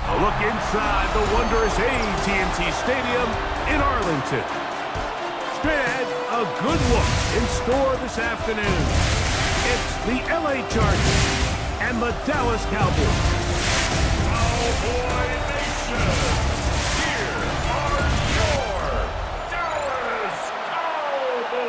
A look inside the wondrous AT&T Stadium in Arlington. Straight ahead, a good look in store this afternoon. It's the LA Chargers and the Dallas Cowboys. Cowboy Nation, here are your Dallas Cowboys.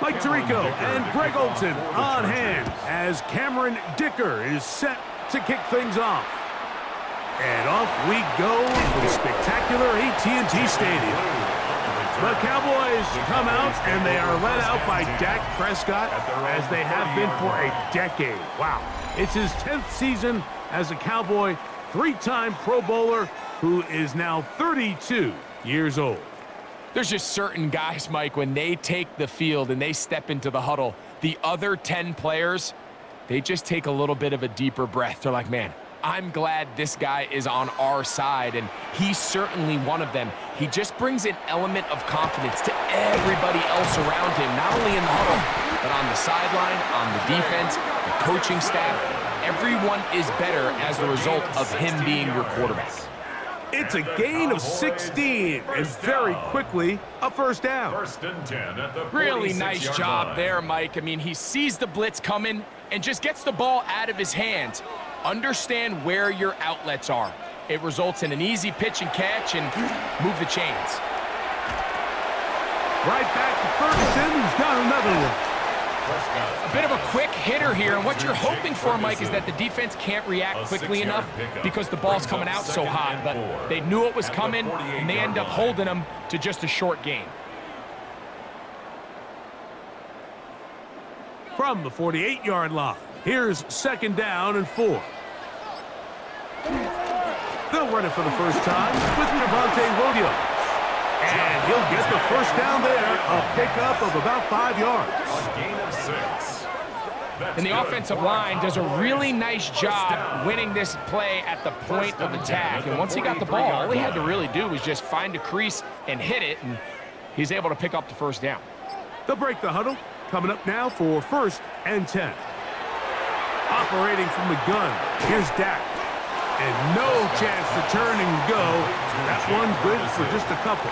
Mike Tirico and Greg Olson on hand as Cameron Dicker is set to kick things off. And off we go from spectacular AT&T Stadium. The Cowboys come out and they are led out by Dak Prescott as they have been for a decade. Wow. It's his 10th season as a Cowboy, three-time Pro Bowler who is now 32 years old. There's just certain guys, Mike, when they take the field and they step into the huddle, the other 10 players, they just take a little bit of a deeper breath. They're like, man, I'm glad this guy is on our side, and he's certainly one of them. He just brings an element of confidence to everybody else around him, not only in the huddle, but on the sideline, on the defense, the coaching staff. Everyone is better as a result of him being your quarterback. It's a gain of 16, and very quickly, a first down. First and 10 at the Really nice job line. there, Mike. I mean, he sees the blitz coming and just gets the ball out of his hands. Understand where your outlets are. It results in an easy pitch and catch and move the chains. Right back to Ferguson, who's got another one. A bit of a quick hitter here, and what you're hoping for, Mike, is that the defense can't react quickly enough because the ball's coming out so hot, but they knew it was coming, and they end up holding them to just a short gain. From the 48-yard line, here's second down and 4. They'll run it for the first time with Javonte Williams. And he'll get the first down there, a pickup of about 5 yards. A gain of 6. And the offensive line does a really nice job winning this play at the point of attack. And once he got the ball, all he had to really do was just find a crease and hit it, and he's able to pick up the first down. They'll break the huddle. Coming up now for first and 10. Operating from the gun, here's Dak. And no chance to turn and go. That one good for just a couple.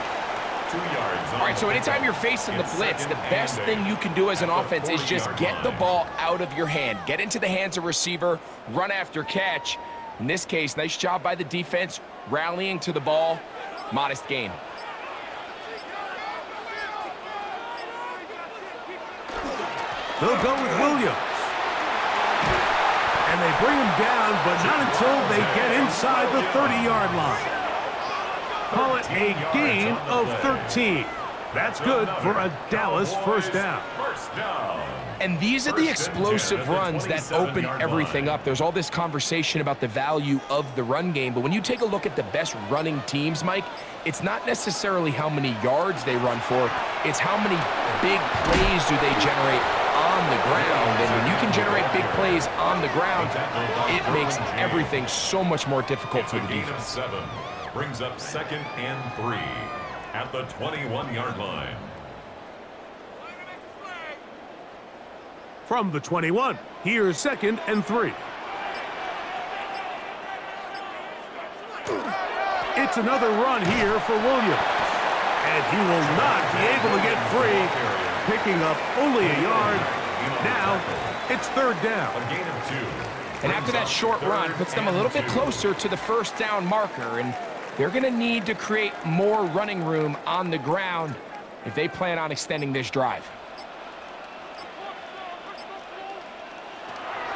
2 yards. All right, so anytime you're facing the blitz, the best thing you can do as an offense is just get the ball out of your hand. Get into the hands of receiver, run after catch. In this case, nice job by the defense, rallying to the ball, modest gain. They'll go with Williams. And they bring him down, but not until they get inside the 30-yard line. Call it a gain of 13. That's good for a Dallas first down. And these are the explosive runs that open everything up. There's all this conversation about the value of the run game, but when you take a look at the best running teams, Mike, it's not necessarily how many yards they run for, it's how many big plays do they generate on the ground. And when you can generate big plays on the ground, it makes everything so much more difficult for the defense. Brings up second and 3 at the 21-yard line. From the 21, here's second and 3. It's another run here for Williams. And he will not be able to get free, picking up only a yard. Now, it's third down. A gain of 2. And after that short run, puts them a little bit closer to the first down marker, and they're going to need to create more running room on the ground if they plan on extending this drive.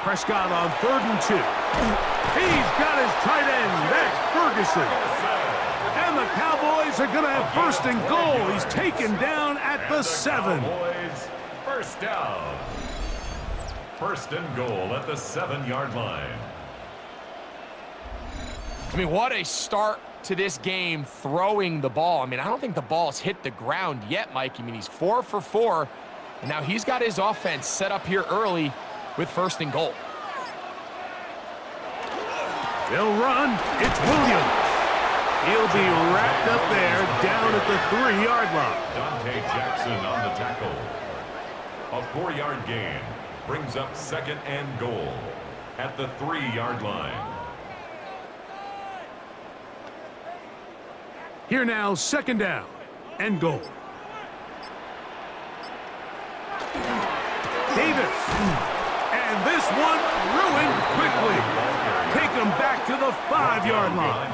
Prescott on third and 2. He's got his tight end. That's Ferguson. And the Cowboys are going to have first and goal. He's taken down at the 7. Cowboys, first down. First and goal at the 7-yard line. I mean, what a start to this game throwing the ball. I mean, I don't think the ball's hit the ground yet, Mike. I mean, he's 4 for 4, and now he's got his offense set up here early with 1st and goal. They'll run. It's Williams. He'll be wrapped up there down at the 3-yard line. Dante Jackson on the tackle. A 4-yard gain brings up 2nd and goal at the 3-yard line. Here now, 2nd down and goal. Davis. And this one ruined quickly. Take him back to the 5-yard line.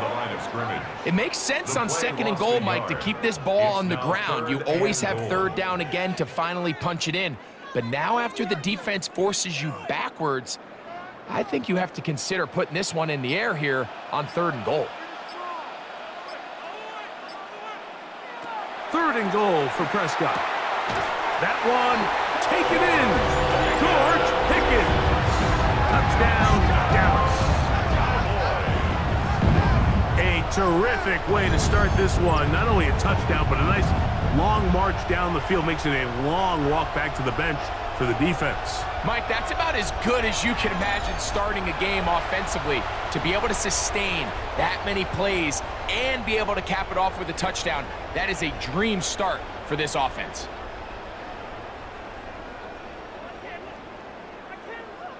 It makes sense on 2nd and goal, Mike, to keep this ball on the ground. You always have 3rd down again to finally punch it in. But now after the defense forces you backwards, I think you have to consider putting this one in the air here on 3rd and goal. 3rd and goal for Prescott. That one taken in. George Pickens. Touchdown, Dallas. A terrific way to start this one. Not only a touchdown, but a nice long march down the field. Makes it a long walk back to the bench for the defense. Mike, that's about as good as you can imagine starting a game offensively. To be able to sustain that many plays and be able to cap it off with a touchdown, that is a dream start for this offense.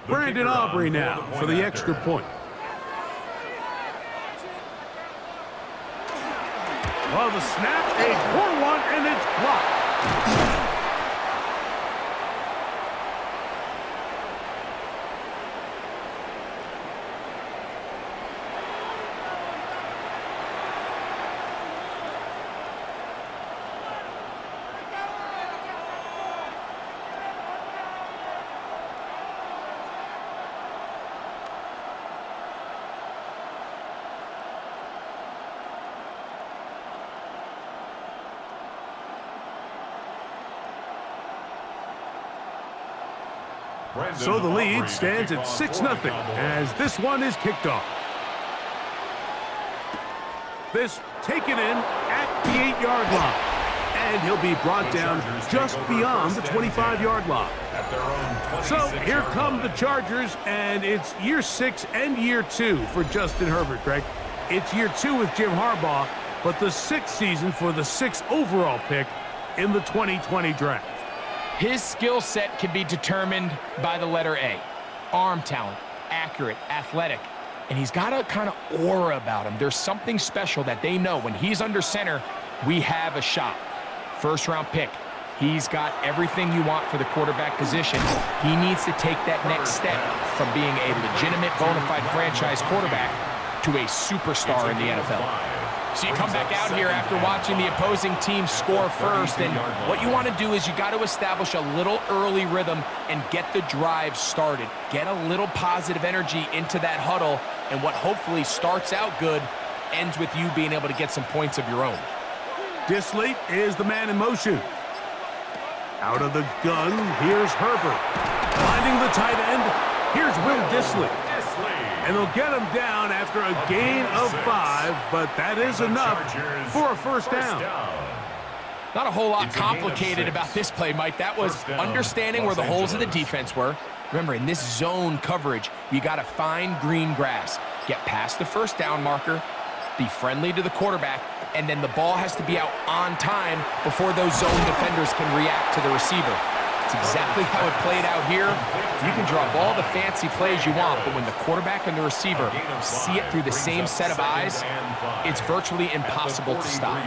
Brandon Aubrey now for the extra point. Well, the snap, a poor one, and it's blocked. So the lead stands at 6-0 as this one is kicked off. This taken in at the 8-yard line. And he'll be brought down just beyond the 25-yard line. So here come the Chargers, and it's year 6 and year 2 for Justin Herbert, Greg. It's year 2 with Jim Harbaugh, but the 6th season for the 6th overall pick in the 2020 draft. His skill set can be determined by the letter A. Arm talent, accurate, athletic, and he's got a kind of aura about him. There's something special that they know when he's under center, we have a shot. 1st-round pick. He's got everything you want for the quarterback position. He needs to take that next step from being a legitimate bona fide franchise quarterback to a superstar in the NFL. So you come back out here after watching the opposing team score first, and what you want to do is you got to establish a little early rhythm and get the drive started. Get a little positive energy into that huddle, and what hopefully starts out good ends with you being able to get some points of your own. Disley is the man in motion. Out of the gun, here's Herbert. Finding the tight end, here's Will Disley. And they'll get him down after a gain of 5, but that is enough for a 1st down. Not a whole lot complicated about this play, Mike. That was understanding where the holes of the defense were. Remember, in this zone coverage, you got to find green grass. Get past the 1st down marker, be friendly to the quarterback, and then the ball has to be out on time before those zone defenders can react to the receiver. It's exactly how it played out here. You can draw up all the fancy plays you want, but when the quarterback and the receiver see it through the same set of eyes, it's virtually impossible to stop.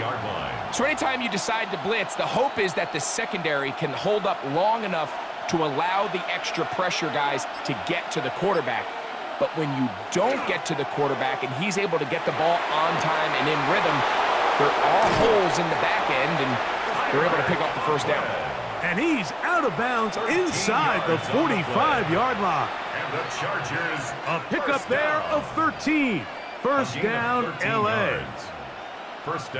So anytime you decide to blitz, the hope is that the secondary can hold up long enough to allow the extra pressure guys to get to the quarterback. But when you don't get to the quarterback and he's able to get the ball on time and in rhythm, there are holes in the back end, and they're able to pick up the 1st down. And he's out of bounds inside the 45-yard line. And the Chargers, a pickup there of 13. 1st down, L.A.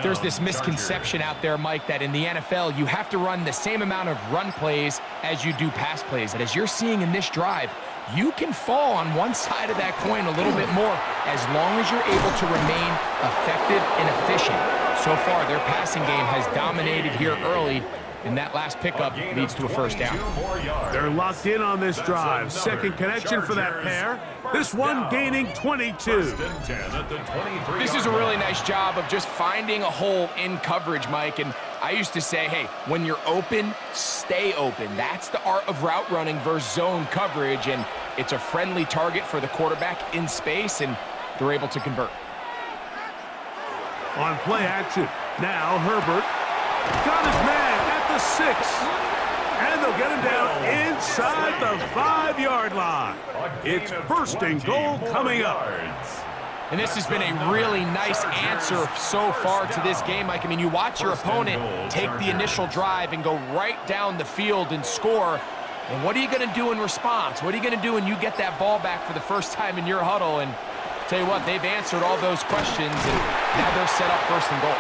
There's this misconception out there, Mike, that in the NFL, you have to run the same amount of run plays as you do pass plays. And as you're seeing in this drive, you can fall on one side of that coin a little bit more as long as you're able to remain effective and efficient. So far, their passing game has dominated here early, and that last pickup leads to a first down. They're locked in on this drive. Second connection for that pair. This one gaining 22. This is a really nice job of just finding a hole in coverage, Mike. And I used to say, hey, when you're open, stay open. That's the art of route running versus zone coverage. And it's a friendly target for the quarterback in space, and they're able to convert. On play action. Now Herbert got his man at the 6. And they'll get him down inside the 5-yard line. It's first and goal coming up. And this has been a really nice answer so far to this game, Mike. I mean, you watch your opponent take the initial drive and go right down the field and score. And what are you going to do in response? What are you going to do when you get that ball back for the first time in your huddle? And tell you what, they've answered all those questions, and now they're set up first and goal.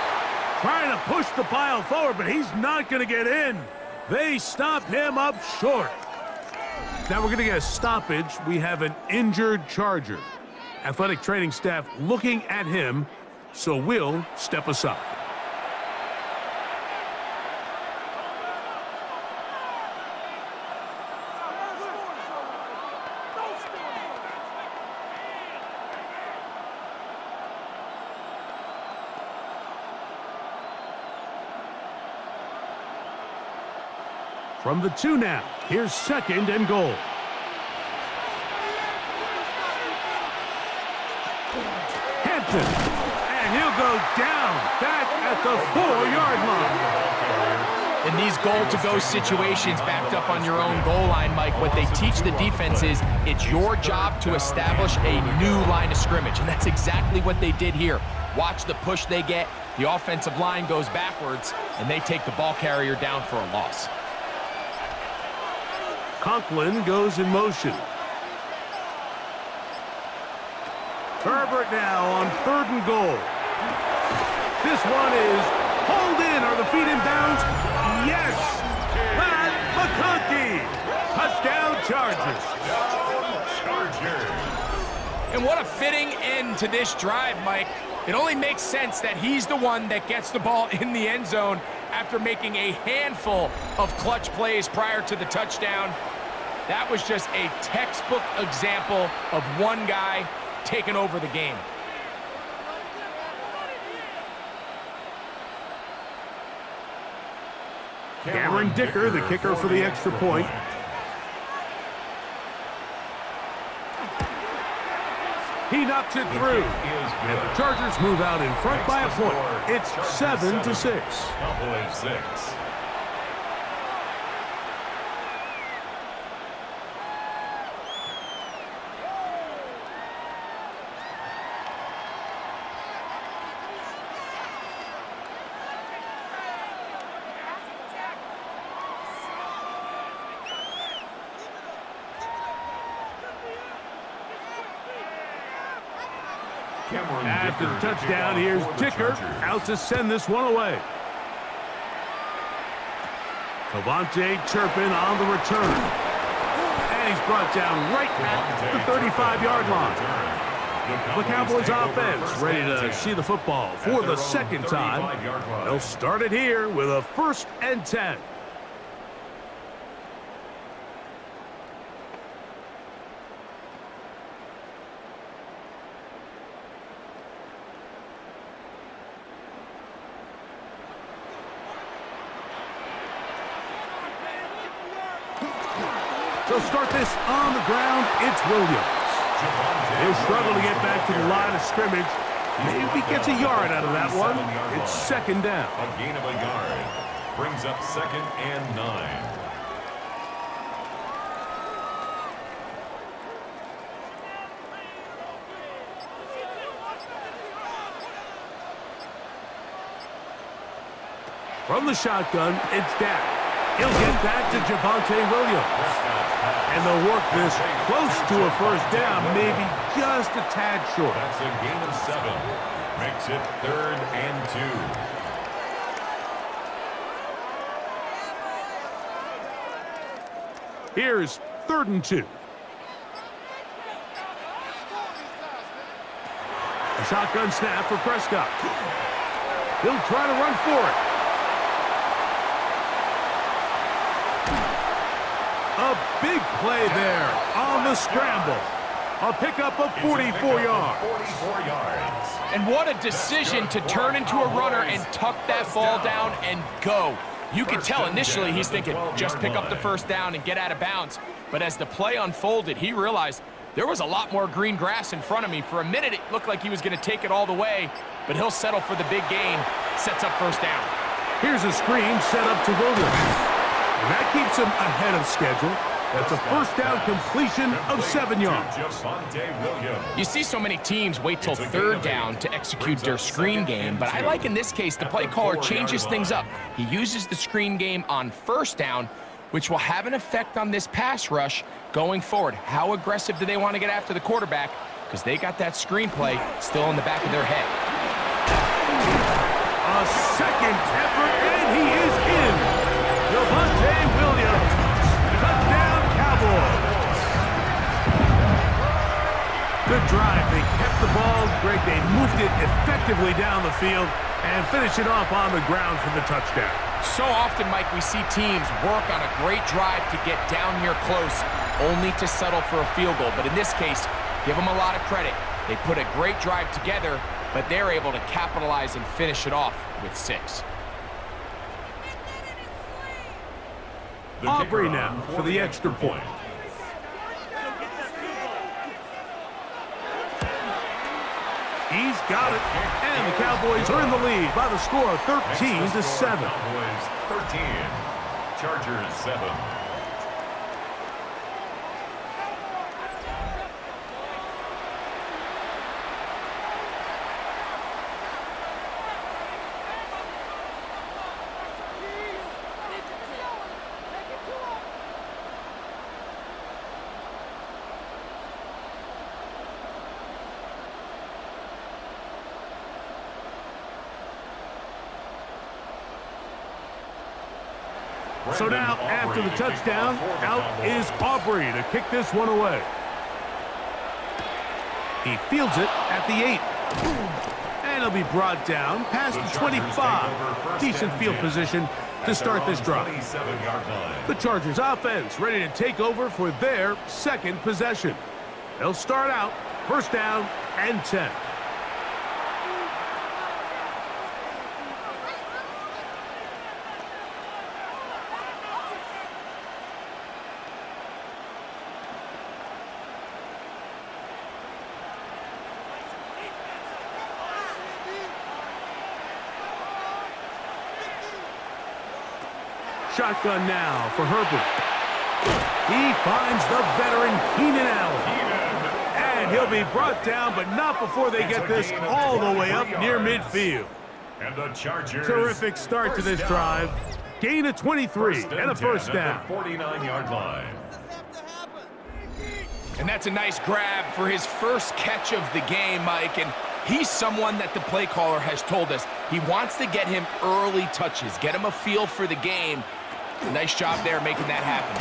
Trying to push the pile forward, but he's not going to get in. They stop him up short. Now we're going to get a stoppage. We have an injured Charger. Athletic training staff looking at him, so we'll step aside. From the 2 now, here's second and goal. Hampton, and he'll go down back at the 4-yard line. In these goal-to-go situations backed up on your own goal line, Mike, what they teach the defense is it's your job to establish a new line of scrimmage, and that's exactly what they did here. Watch the push they get. The offensive line goes backwards, and they take the ball carrier down for a loss. Conklin goes in motion. Herbert now on 3rd and goal. This one is hauled in. Are the feet in bounds? Yes! Pat McConkey! Touchdown Chargers. And what a fitting end to this drive, Mike. It only makes sense that he's the one that gets the ball in the end zone after making a handful of clutch plays prior to the touchdown. That was just a textbook example of one guy taking over the game. Cameron Dicker, the kicker for the extra point. He knocks it through. And the Chargers move out in front by a point. It's 7-6. Cowboys 6. After the touchdown, here's Dicker out to send this one away. Cavante Turpin on the return. And he's brought down right at the 35-yard line. The Cowboys offense ready to see the football for the second time. They'll start it here with a 1st and 10. They'll start this on the ground. It's Williams. He'll struggle to get back to the line of scrimmage. Maybe gets a yard out of that one. It's 2nd down. A gain of a yard brings up 2nd and 9. From the shotgun, it's Dak. He'll get that to Javonte Williams. And they'll work this close to a 1st down, maybe just a tad short. That's a gain of 7. Makes it 3rd and 2. Here's 3rd and 2. shotgun snap for Prescott. He'll try to run for it. A big play there on the scramble. A pickup of 44 yards. 44 yards. And what a decision to turn into a runner and tuck that ball down and go. You can tell initially he's thinking, just pick up the first down and get out of bounds. But as the play unfolded, he realized there was a lot more green grass in front of me. For a minute, it looked like he was going to take it all the way, but he'll settle for the big gain. Sets up first down. Here's a screen set up to Williams. And that keeps him ahead of schedule. That's a first down completion of 7 yards. You see so many teams wait till third down to execute their screen game, but I like in this case the play caller changes things up. He uses the screen game on first down, which will have an effect on this pass rush going forward. How aggressive do they want to get after the quarterback? Because they got that screen play still in the back of their head. A second effort, and he is in. Javonte Williams. Touchdown, Cowboys. Good drive. They kept the ball. Greg, they moved it effectively down the field and finished it off on the ground for the touchdown. So often, Mike, we see teams work on a great drive to get down here close, only to settle for a field goal. But in this case, give them a lot of credit. They put a great drive together, but they're able to capitalize and finish it off with 6. Aubrey now for the extra point. He's got it, and the Cowboys are in the lead by the score of 13-7. Cowboys 13, Chargers 7. So now, after the touchdown, out is Aubrey to kick this one away. He fields it at the 8. And he'll be brought down past the 25. Decent field position to start this drive. The Chargers offense ready to take over for their second possession. They'll start out first down and 10. Shotgun now for Herbert. He finds the veteran Keenan Allen. And he'll be brought down, but not before they get this all the way up near midfield. And the Chargers. Terrific start to this drive. Gain of 23 and a first down. 49-yard line. And that's a nice grab for his first catch of the game, Mike. And he's someone that the play caller has told us he wants to get him early touches, get him a feel for the game. Nice job there making that happen.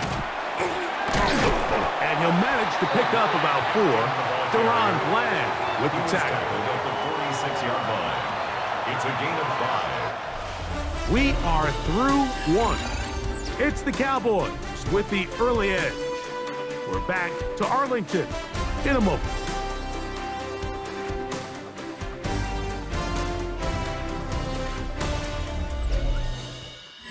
And he'll manage to pick up about 4. Deron Bland with the tackle. At the 46-yard line. It's a gain of 5. We are through 1. It's the Cowboys with the early edge. We're back to Arlington in a moment.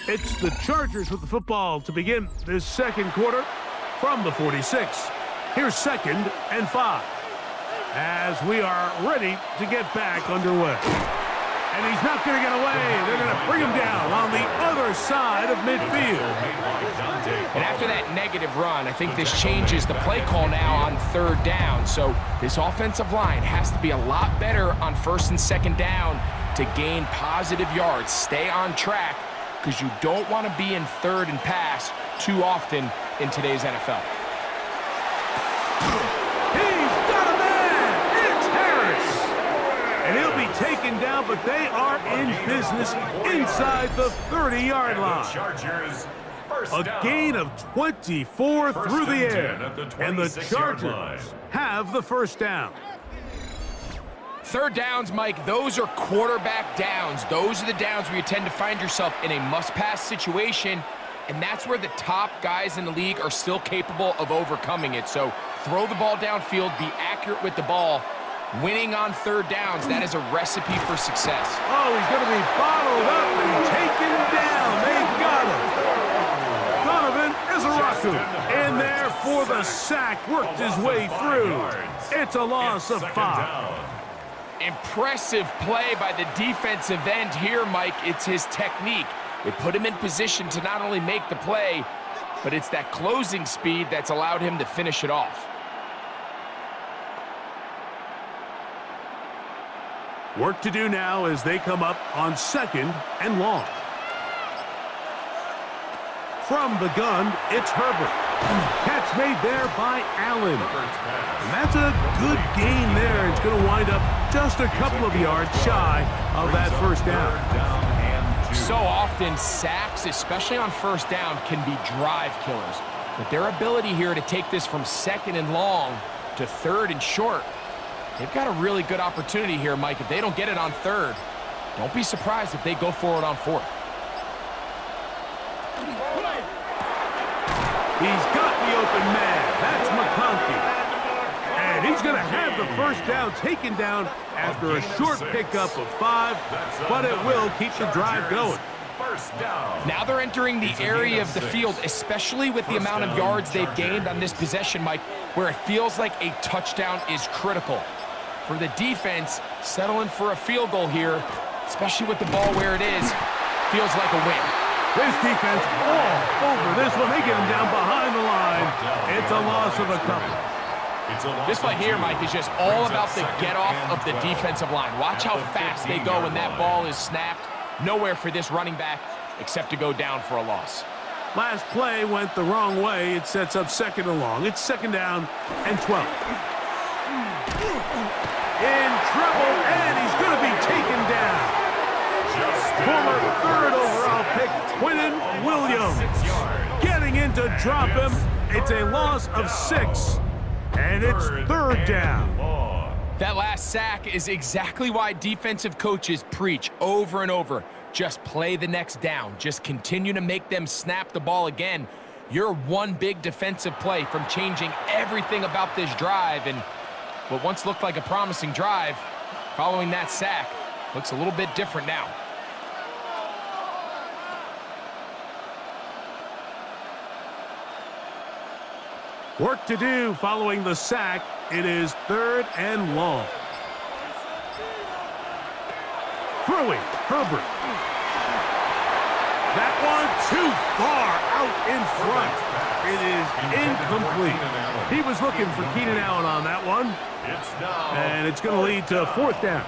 It's the Chargers with the football to begin this second quarter from the 46. Here's second and 5 as we are ready to get back underway. And he's not going to get away. They're going to bring him down on the other side of midfield. And after that negative run, I think this changes the play call now on third down. So this offensive line has to be a lot better on first and second down to gain positive yards. Stay on track, because you don't want to be in third and pass too often in today's NFL. He's got a man! It's Harris! And he'll be taken down, but they are in business inside the 30-yard line. A gain of 24 through the air, and the Chargers have the first down. Third downs, Mike, those are quarterback downs. Those are the downs where you tend to find yourself in a must-pass situation, and that's where the top guys in the league are still capable of overcoming it. So throw the ball downfield, be accurate with the ball. Winning on third downs, that is a recipe for success. Oh, he's going to be bottled up and taken down. They got him. Donovan Izaraku in there for the sack, worked his way through. It's a loss of 5. Impressive play by the defensive end here, Mike. It's his technique. It put him in position to not only make the play, but it's that closing speed that's allowed him to finish it off. Work to do now as they come up on 2nd and long. From the gun, it's Herbert. Catch made there by Allen. And that's a good gain there. It's going to wind up just a couple of yards shy of that first down. So often, sacks, especially on first down, can be drive killers. But their ability here to take this from 2nd and long to 3rd and short, they've got a really good opportunity here, Mike. If they don't get it on 3rd, don't be surprised if they go for it on 4th. He's got the open man. That's McConkey. And he's going to have the first down taken down after a short pickup of 5, but it will keep the drive going. Now they're entering the area of the field, especially with the amount of yards they've gained on this possession, Mike, where it feels like a touchdown is critical. For the defense, settling for a field goal here, especially with the ball where it is, feels like a win. This defense all over this one. They get him down behind the line. It's a loss of a couple. This play here, Mike, is just all about the get-off of the defensive line. Watch how fast they go when that ball is snapped. Nowhere for this running back except to go down for a loss. Last play went the wrong way. It sets up 2nd and long. It's 2nd down and 12. In trouble, and he's going to be taken down. Former 3rd overall pick, Quinnen Williams, getting in to drop him. It's a loss of 6, and it's 3rd down. That last sack is exactly why defensive coaches preach over and over. Just play the next down. Just continue to make them snap the ball again. You're one big defensive play from changing everything about this drive, and what once looked like a promising drive, following that sack, looks a little bit different now. Work to do following the sack. It is 3rd and long. Throwing, Herbert. That one too far out in front. It is incomplete. He was looking for Keenan Allen on that one. And it's going to lead to 4th down.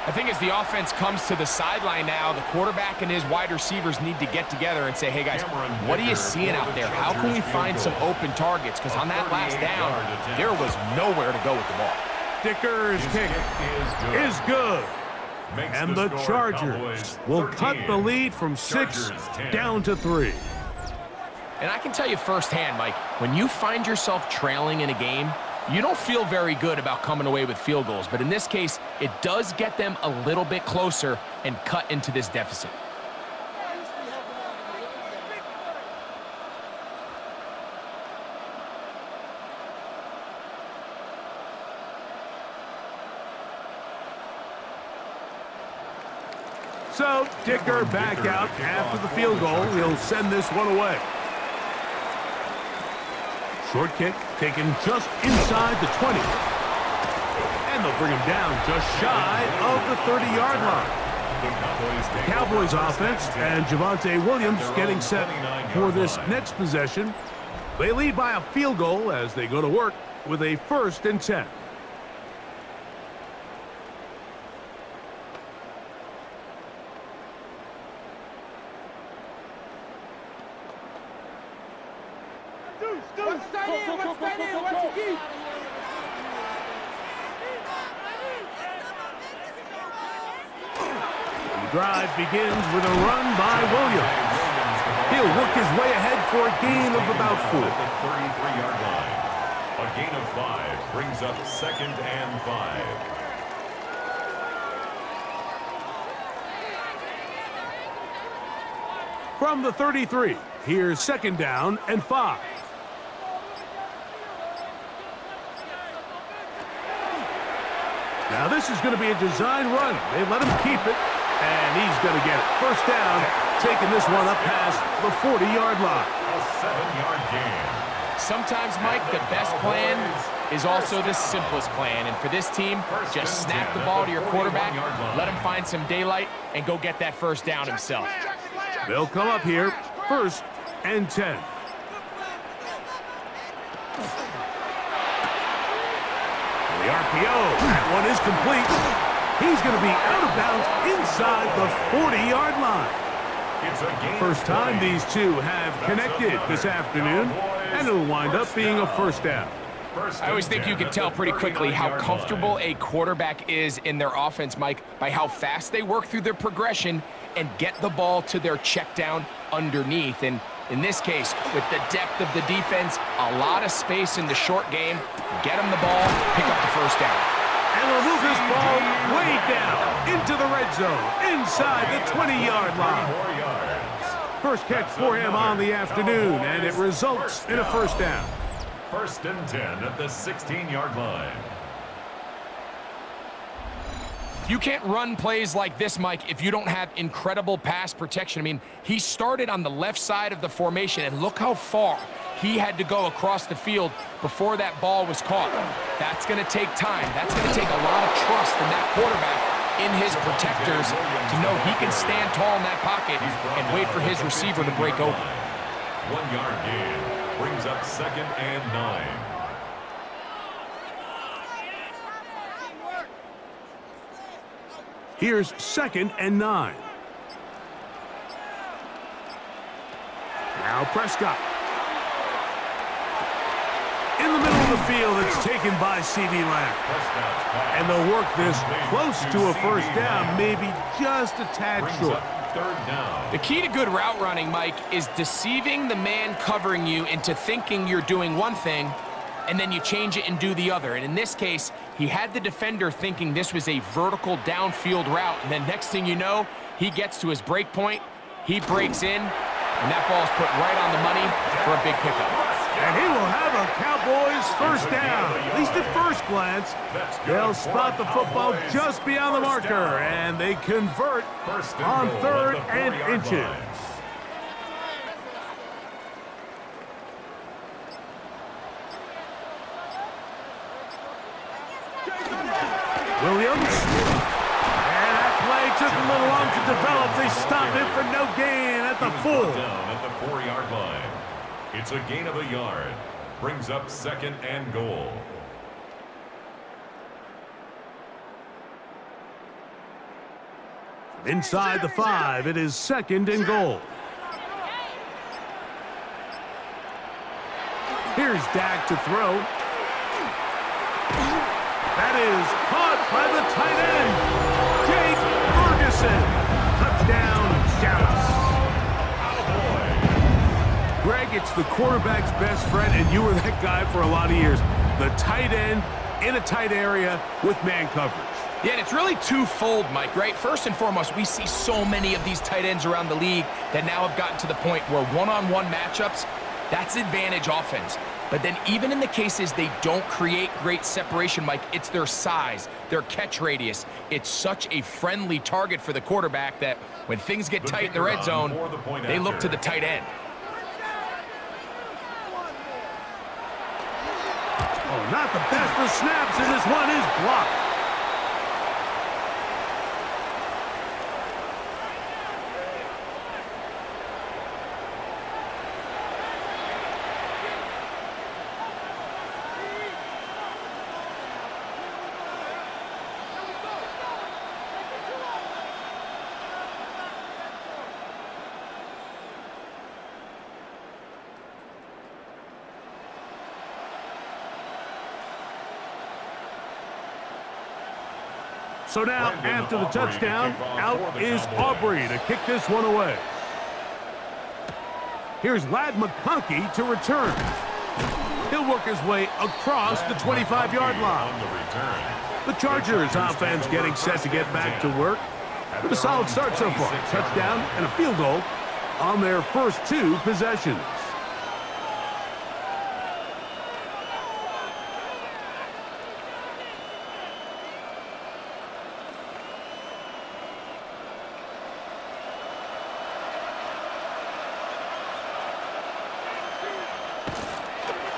I think as the offense comes to the sideline now, the quarterback and his wide receivers need to get together and say, hey guys, what are you seeing out there? How can we find some open targets? Because on that last down, there was nowhere to go with the ball. Dicker's kick is good. And the Chargers will cut the lead from 6 down to 3. And I can tell you firsthand, Mike, when you find yourself trailing in a game, you don't feel very good about coming away with field goals. But in this case, it does get them a little bit closer and cut into this deficit. So, Dicker back out after the field goal. He'll send this one away. Short kick taken just inside the 20. And they'll bring him down just shy of the 30-yard line. The Cowboys offense and Javonte Williams getting set for this next possession. They lead by a field goal as they go to work with a 1st and 10. The drive begins with a run by Williams. He'll work his way ahead for a gain of about 4. At the 33-yard line. A gain of 5 brings up 2nd and 5. From the 33, here's second down and 5. Now this is going to be a design run. They let him keep it, and he's going to get it. First down, taking this one up past the 40-yard line. A 7-yard gain. Sometimes, Mike, the best plan is also the simplest plan. And for this team, just snap the ball to your quarterback, let him find some daylight, and go get that first down himself. They'll come up here, first and 10. The RPO, that one is complete. He's going to be out of bounds inside the 40-yard line. First time these two have connected this afternoon, and it'll wind up being a first down. I always think you can tell pretty quickly how comfortable a quarterback is in their offense, Mike, by how fast they work through their progression and get the ball to their check down underneath. And in this case, with the depth of the defense, a lot of space in the short game, get them the ball, pick up the first down. And we'll move this ball way down into the red zone, inside the 20-yard line. First catch for him on the afternoon, and it results in a first down. First and 10 at the 16-yard line. You can't run plays like this, Mike, if you don't have incredible pass protection. I mean, he started on the left side of the formation, and look how far he had to go across the field before that ball was caught. That's going to take time. That's going to take a lot of trust in that quarterback, in his protectors, to know he can stand tall in that pocket and wait for his receiver to break open. 1-yard gain brings up second and 9. Here's second and 9. Now Prescott. In the middle of the field, it's taken by CeeDee Lamb. And they'll work this close to a first down, maybe just a tad short. Third down. The key to good route running, Mike, is deceiving the man covering you into thinking you're doing one thing, and then you change it and do the other. And in this case, he had the defender thinking this was a vertical downfield route, and then next thing you know, he gets to his break point, he breaks in, and that ball is put right on the money for a big pickup. And he will have a Cowboys first down. At least at first glance, they'll spot the football just beyond the marker, and they convert on third and inches. Williams. And that play took a little long to develop. They stopped it for no gain at the full. Down at the 4-yard line. It's a gain of a yard. Brings up second and goal. Inside the 5, it is second and goal. Here's Dak to throw. That is caught by the tight end, Jake Ferguson. Touchdown, Dallas. Greg, it's the quarterback's best friend, and you were that guy for a lot of years. The tight end in a tight area with man coverage. Yeah, and it's really twofold, Mike, right? First and foremost, we see so many of these tight ends around the league that now have gotten to the point where one-on-one matchups, that's advantage offense. But then even in the cases they don't create great separation, Mike, it's their size, their catch radius. It's such a friendly target for the quarterback that when things get tight in the red zone, they look to the tight end. Oh, not the best of snaps, and this one is blocked. So now, after the touchdown, out is Aubrey to kick this one away. Here's Ladd McConkey to return. He'll work his way across the 25-yard line. The Chargers offense getting set to get back to work with a solid start so far. Touchdown and a field goal on their first 2 possessions.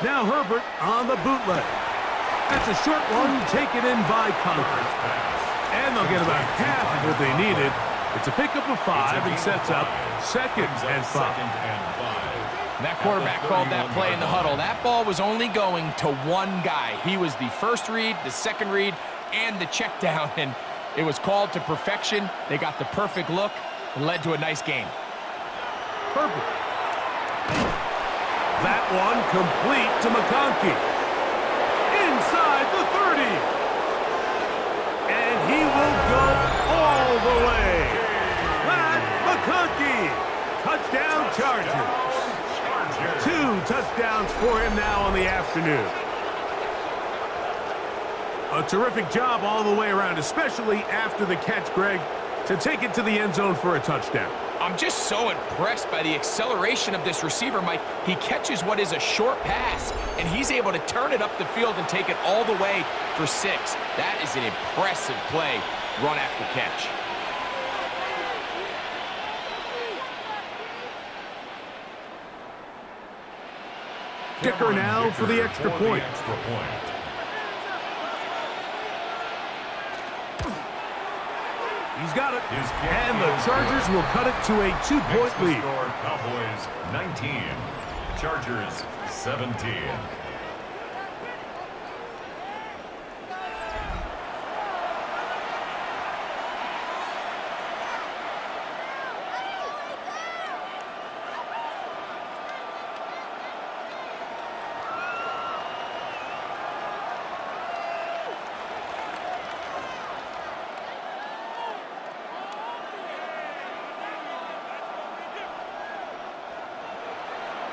Now Herbert on the bootleg. That's a short one taken in by Conklin. And they'll get about half of what they needed. It's a pickup of 5 and sets up 2nd and 5. That quarterback called that play in the huddle. That ball was only going to one guy. He was the first read, the second read, and the check down. And it was called to perfection. They got the perfect look and led to a nice game. Herbert. That one complete to McConkey. Inside the 30. And he will go all the way. Matt McConkey. Touchdown Chargers. 2 touchdowns for him now on the afternoon. A terrific job all the way around, especially after the catch, Greg, to take it to the end zone for a touchdown. I'm just so impressed by the acceleration of this receiver, Mike. He catches what is a short pass, and he's able to turn it up the field and take it all the way for 6. That is an impressive play, run after catch. Dicker now for the extra point. He's got it. And the Chargers will cut it to a 2-point lead. Cowboys 19, Chargers 17.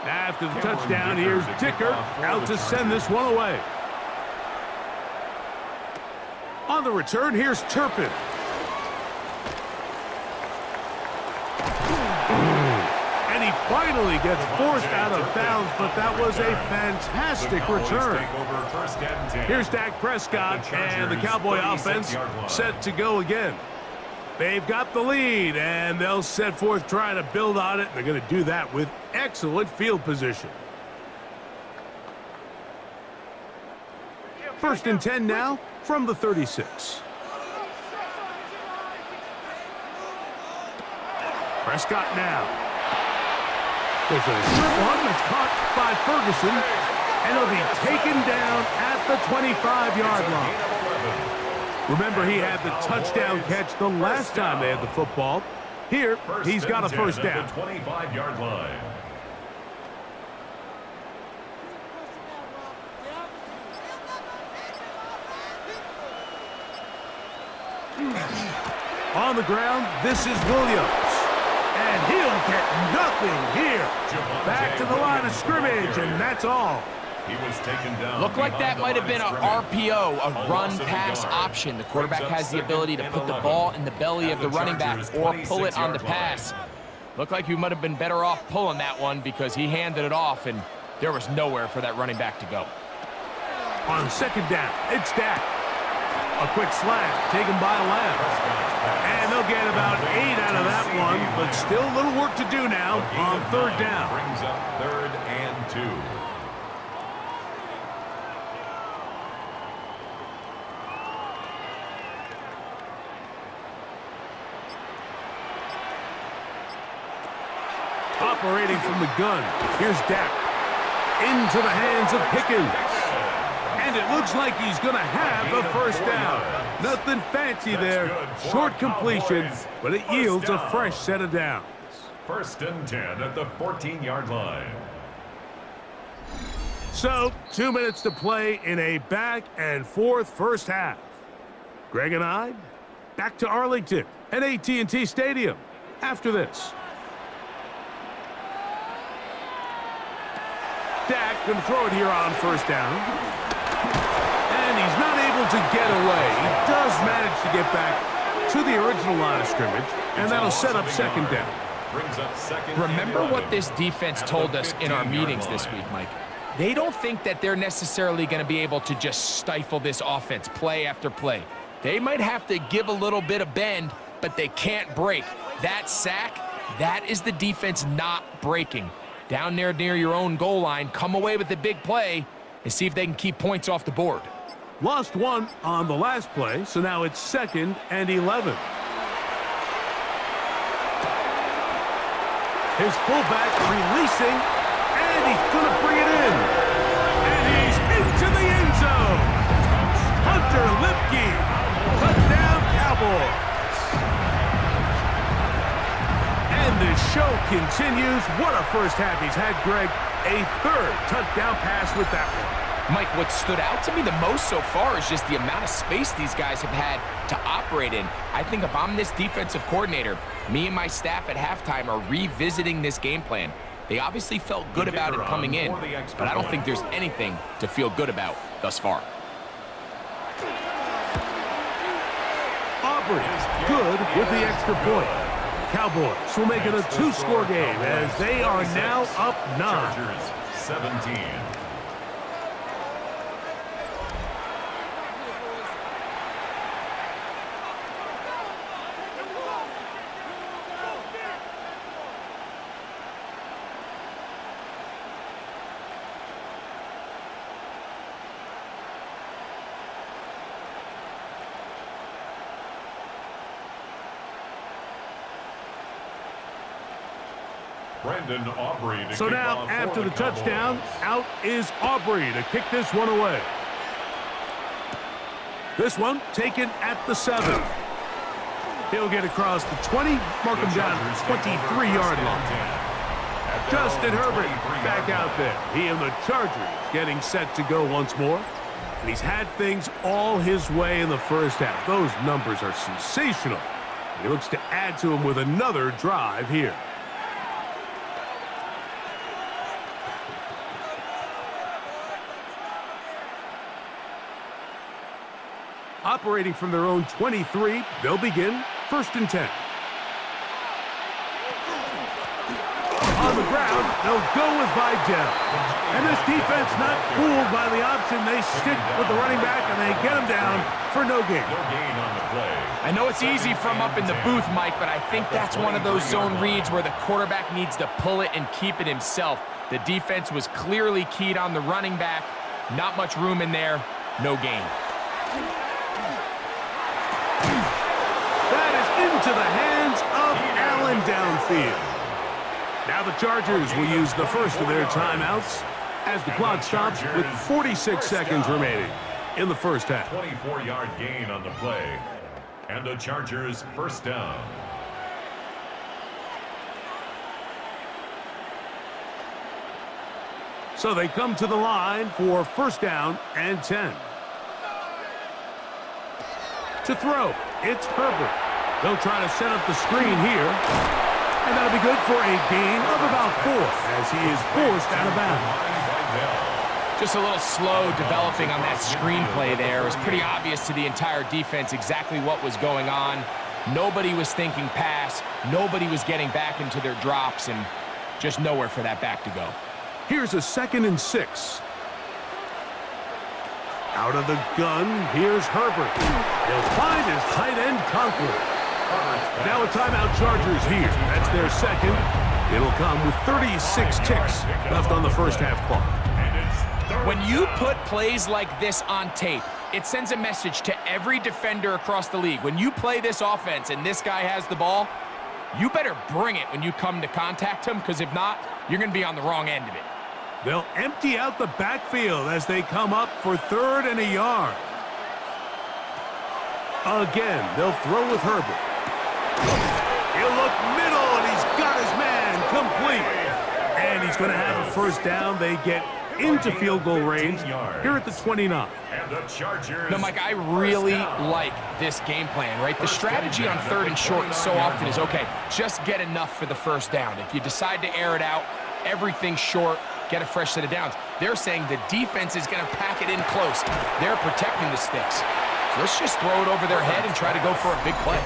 After the touchdown, here's Dicker out to send this one away. On the return, here's Turpin. And he finally gets forced out of bounds, but that was a fantastic return. Here's Dak Prescott, and the Cowboy offense set to go again. They've got the lead, and they'll set forth trying to build on it. They're going to do that with excellent field position. 1st and 10 now from the 36. Prescott now. There's a short one that's caught by Ferguson, and it'll be taken down at the 25-yard line. Remember, he had the touchdown catch the last time they had the football. Here, he's got a first down. 25-yard line. On the ground, this is Williams. And he'll get nothing here. Back to the line of scrimmage, and that's all. He was taken down. Looked like that might have been a RPO, a run-pass option. The quarterback has the ability to put the ball in the belly of the running back or pull it on the pass. Looked like you might have been better off pulling that one because he handed it off, and there was nowhere for that running back to go. On 2nd down, it's Dak. A quick slant taken by Lamb. And they'll get about 8 out of that one, but still a little work to do now on 3rd down. Brings up 3rd and 2. Operating from the gun, here's Dak. Into the hands of Pickens. And it looks like he's going to have a first down. Nothing fancy there. Short completion, but it yields a fresh set of downs. 1st and 10 at the 14-yard line. So, 2 minutes to play in a back-and-forth first half. Greg and I, back to Arlington at AT&T Stadium after this. Dak going to throw it here on 1st down. And he's not able to get away. He does manage to get back to the original line of scrimmage, and that'll set up 2nd down. brings up second. Remember what this defense told us in our meetings this week, Mike. They don't think that they're necessarily going to be able to just stifle this offense play after play. They might have to give a little bit of bend, but they can't break. That sack, that is the defense not breaking. Down there near your own goal line, come away with the big play and see if they can keep points off the board. Lost one on the last play, so now it's 2nd and 11. His fullback releasing, and he's going to bring it in. And he's into the end zone. Hunter Lipke, touchdown Cowboys. And the show continues. What a first half he's had, Greg. A 3rd touchdown pass with that one. Mike, what stood out to me the most so far is just the amount of space these guys have had to operate in. I think if I'm this defensive coordinator, me and my staff at halftime are revisiting this game plan. They obviously felt good about it coming in, but I don't think there's anything to feel good about thus far. Aubrey, good with the extra point. Cowboys will make it a 2-score game as they are now up 9. Chargers 17. Brandon Aubrey to So kick now, off after for the touchdown, Cowboys. out is Aubrey to kick this one away. This one taken at the 7. He'll get across the 20, mark him down at the 23-yard line. Justin Herbert back out there. He and the Chargers getting set to go once more. And he's had things all his way in the first half. Those numbers are sensational. And he looks to add to them with another drive here. Operating from their own 23, they'll begin 1st and 10. On the ground, they'll go with Vidal. And this defense not fooled by the option. They stick with the running back, and they get him down for no gain. No gain on the play. I know it's easy from up in the booth, Mike, but I think that's one of those zone reads where the quarterback needs to pull it and keep it himself. The defense was clearly keyed on the running back. Not much room in there. No gain. That is into the hands of Allen downfield. Now the Chargers will use the first of their timeouts as the clock stops with 46 seconds remaining in the first half. 24-yard gain on the play. And the Chargers first down. So they come to the line for 1st down and 10. To throw, it's Herbert. They'll try to set up the screen here. And that'll be good for a gain of about 4 as he is forced out of bounds. Just a little slow developing on that screenplay there. It was pretty obvious to the entire defense exactly what was going on. Nobody was thinking pass. Nobody was getting back into their drops, and just nowhere for that back to go. Here's a 2nd and 6. Out of the gun, here's Herbert. He'll find his tight end Conklin. Now a timeout Chargers here. That's their 2nd. It'll come with 36 ticks left on the first half clock. When you put plays like this on tape, it sends a message to every defender across the league. When you play this offense and this guy has the ball, you better bring it when you come to contact him, because if not, you're going to be on the wrong end of it. They'll empty out the backfield as they come up for 3rd and a yard. Again, they'll throw with Herbert. He'll look middle, and he's got his man complete. And he's going to have a first down. They get into field goal range here at the 29. And the Chargers. No, Mike, I really like this game plan, right? The strategy on 3rd and short so often is, okay, just get enough for the first down. If you decide to air it out, everything short, get a fresh set of downs. They're saying the defense is going to pack it in close. They're protecting the sticks. So let's just throw it over their head and try to go for a big play.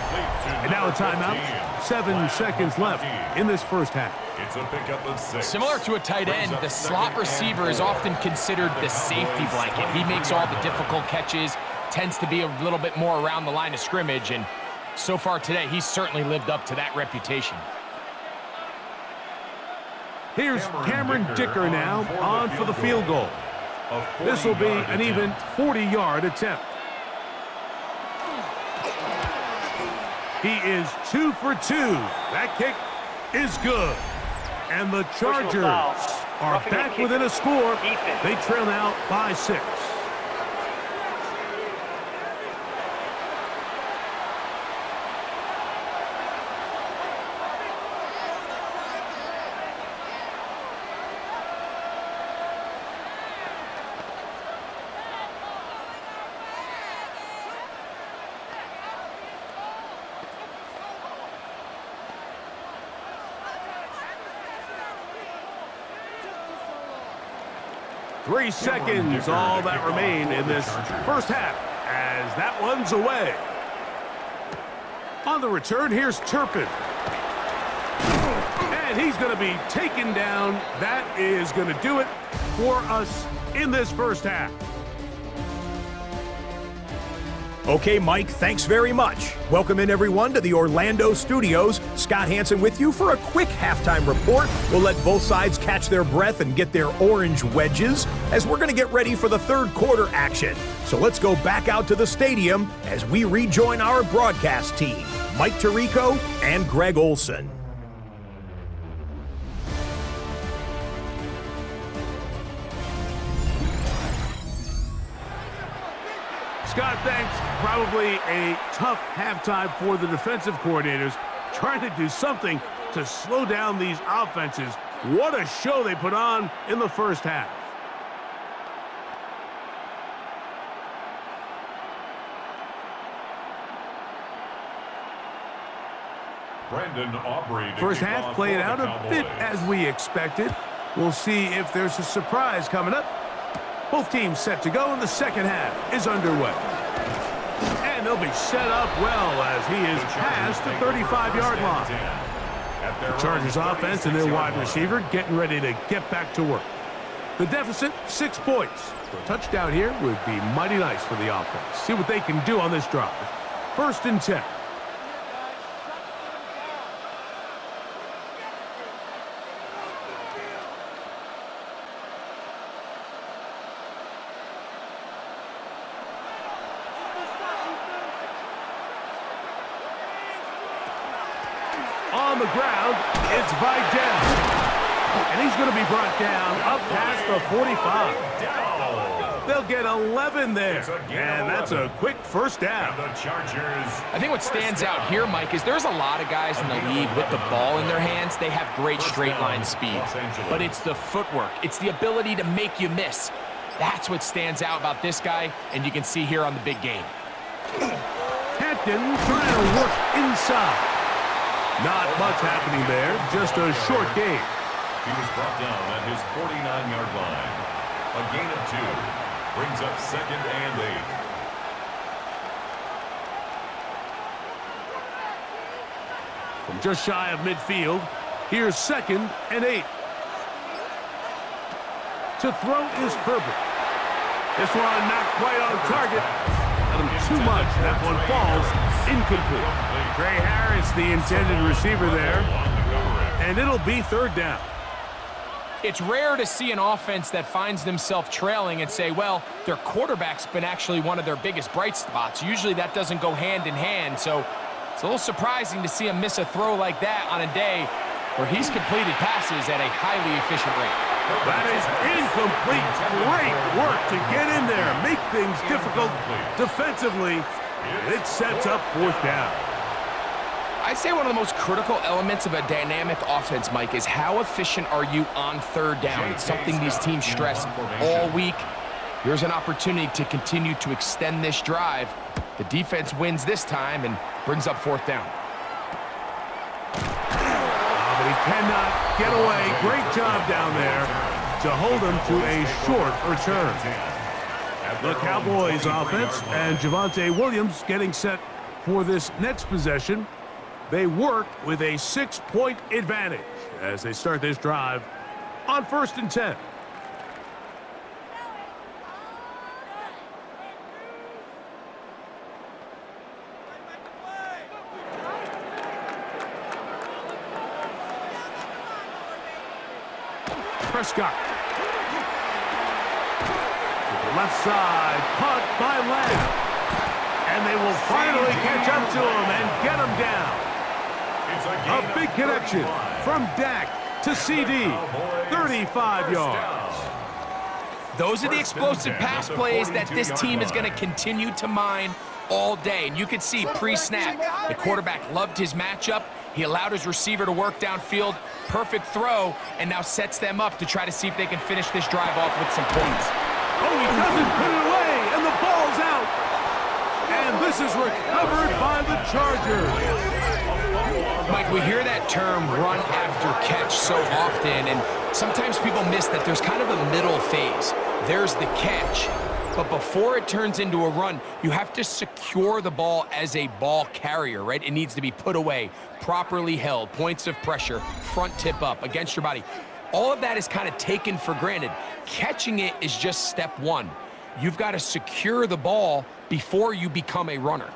And now a timeout. 7 seconds left in this first half. It's a pickup of 6. Similar to a tight end, the slot receiver is often considered the safety blanket. He makes all the difficult catches, tends to be a little bit more around the line of scrimmage, and so far today, he's certainly lived up to that reputation. Here's Cameron Dicker now on for the field goal. This will be an even 40-yard attempt. He is 2 for 2. That kick is good. And the Chargers are back within a score. They trail now by 6. Three seconds, all that remain in this first half, as that one's away. On the return, here's Turpin. And he's going to be taken down. That is going to do it for us in this first half. Okay, Mike, thanks very much. Welcome in, everyone, to the Orlando studios. Scott Hansen with you for a quick halftime report. We'll let both sides catch their breath and get their orange wedges as we're going to get ready for the third quarter action. So let's go back out to the stadium as we rejoin our broadcast team, Mike Tirico and Greg Olson. Scott, thanks. Probably a tough halftime for the defensive coordinators, trying to do something to slow down these offenses. What a show they put on in the first half. Brandon Aubrey. First half played out a bit as we expected. We'll see if there's a surprise coming up. Both teams set to go, and the second half is underway. And they'll be set up well as he is past the 35-yard line. The Chargers offense and their wide receiver getting ready to get back to work. The deficit, 6 points. So a touchdown here would be mighty nice for the offense. See what they can do on this drive. 1st and 10. On the ground, it's Vidal. And he's going to be brought down up past the 45. They'll get 11 there. And that's a quick first down. I think what stands out here, Mike, is there's a lot of guys in the league with the ball in their hands. They have great straight line speed. But it's the footwork. It's the ability to make you miss. That's what stands out about this guy, and you can see here on the big game. Hampton trying to work inside. Not much happening there, just a short gain. He was brought down at his 49-yard line. A gain of 2 brings up 2nd and 8. From just shy of midfield, here's 2nd and 8. To throw is Herbert. This one not quite on target. Got him too much. That one falls incomplete. Trey Harris, the intended receiver there. And it'll be 3rd down. It's rare to see an offense that finds themselves trailing and say, well, their quarterback's been actually one of their biggest bright spots. Usually that doesn't go hand in hand, so it's a little surprising to see him miss a throw like that on a day where he's completed passes at a highly efficient rate. That is incomplete. Great work to get in there, make things difficult defensively. It sets up 4th down. I'd say one of the most critical elements of a dynamic offense, Mike, is how efficient are you on 3rd down. It's something these teams stress all week. Here's an opportunity to continue to extend this drive. The defense wins this time and brings up 4th down. But he cannot get away. Great job down there to hold him to a short return. The Cowboys offense and Javonte Williams getting set for this next possession. They work with a 6-point advantage as they start this drive on 1st and 10. Prescott. To the left side, caught by Lamb. And they will finally catch up to him and get him down. A big connection from Dak to CD. 35 yards. Those are the explosive pass plays that this team is going to continue to mine all day. And you can see pre-snap, the quarterback loved his matchup. He allowed his receiver to work downfield. Perfect throw, and now sets them up to try to see if they can finish this drive off with some points. Oh, he doesn't put it away, and the ball's out. And this is recovered by the Chargers. Mike, we hear that term run after catch so often, and sometimes people miss that there's kind of a middle phase. There's the catch, but before it turns into a run, you have to secure the ball as a ball carrier, right? It needs to be put away, properly held, points of pressure, front tip up against your body. All of that is kind of taken for granted. Catching it is just step one. You've got to secure the ball before you become a runner.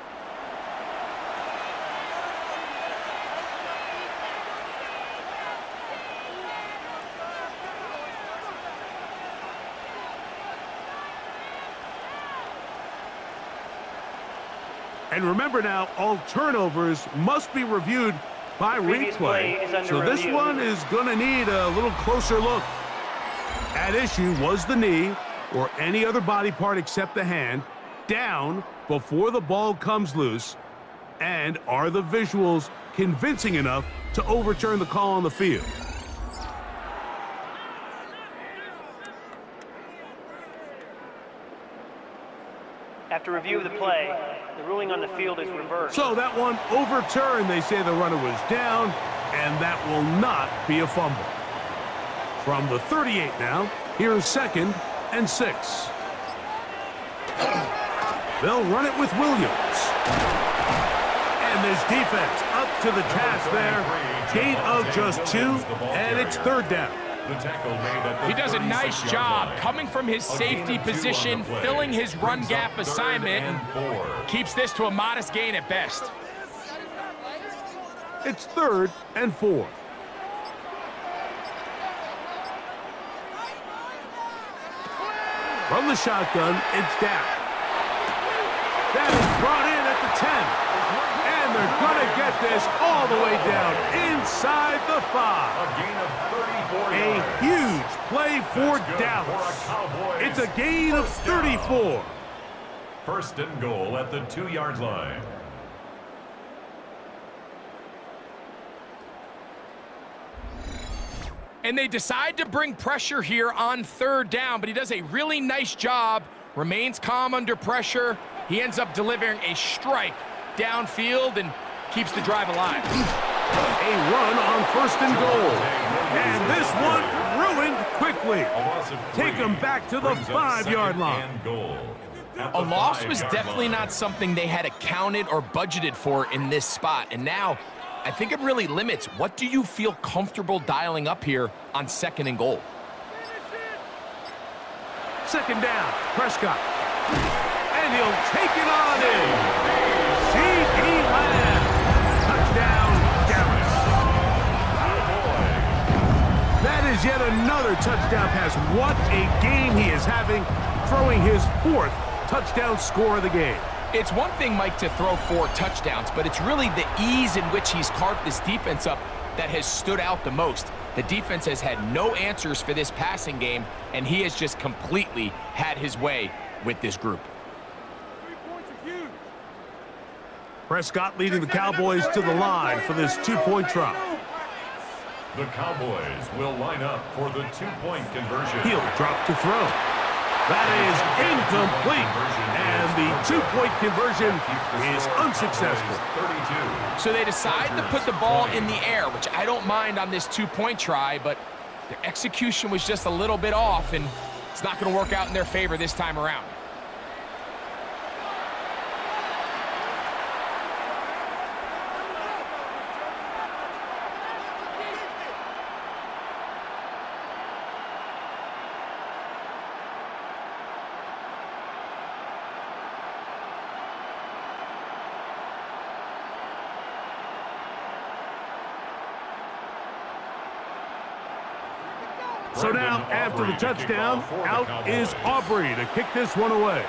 And remember now, all turnovers must be reviewed by replay. So this one is going to need a little closer look. At issue was the knee or any other body part except the hand down before the ball comes loose. And are the visuals convincing enough to overturn the call on the field? After review of the play, the ruling on the field is reversed. So that one overturned. They say the runner was down, and that will not be a fumble. From the 38 now, here's 2nd and 6. They'll run it with Williams. And this defense up to the task there. Gain of just 2, and it's 3rd down. He does a nice job coming from his safety position, filling his run gap assignment, and keeps this to a modest gain at best. It's 3rd and 4. From the shotgun, it's Dak. That is brought in at the 10. And they're going to get this all the way down inside the 5. A huge play for Dallas. It's a gain of 34. 1st and goal at the 2-yard line. And they decide to bring pressure here on 3rd down, but he does a really nice job, remains calm under pressure. He ends up delivering a strike downfield and keeps the drive alive. A run on 1st and goal. And this one ruined quickly. Take him back to the 5-yard line. A loss was definitely not something they had accounted or budgeted for in this spot. And now, I think it really limits what do you feel comfortable dialing up here on 2nd and goal. 2nd down, Prescott. And he'll take it on in. C.D. Lamb. Touchdown, Dallas. That is yet another touchdown pass. What a game he is having, throwing his 4th touchdown score of the game. It's one thing, Mike, to throw 4 touchdowns, but it's really the ease in which he's carved this defense up that has stood out the most. The defense has had no answers for this passing game, and he has just completely had his way with this group. Prescott leading the Cowboys to the line for this 2-point try. The Cowboys will line up for the 2-point conversion. He'll drop to throw. That is incomplete. And the 2-point conversion is unsuccessful. So they decide to put the ball in the air, which I don't mind on this 2-point try, but the execution was just a little bit off, and it's not going to work out in their favor this time around. So now, after the touchdown, out is Aubrey to kick this one away.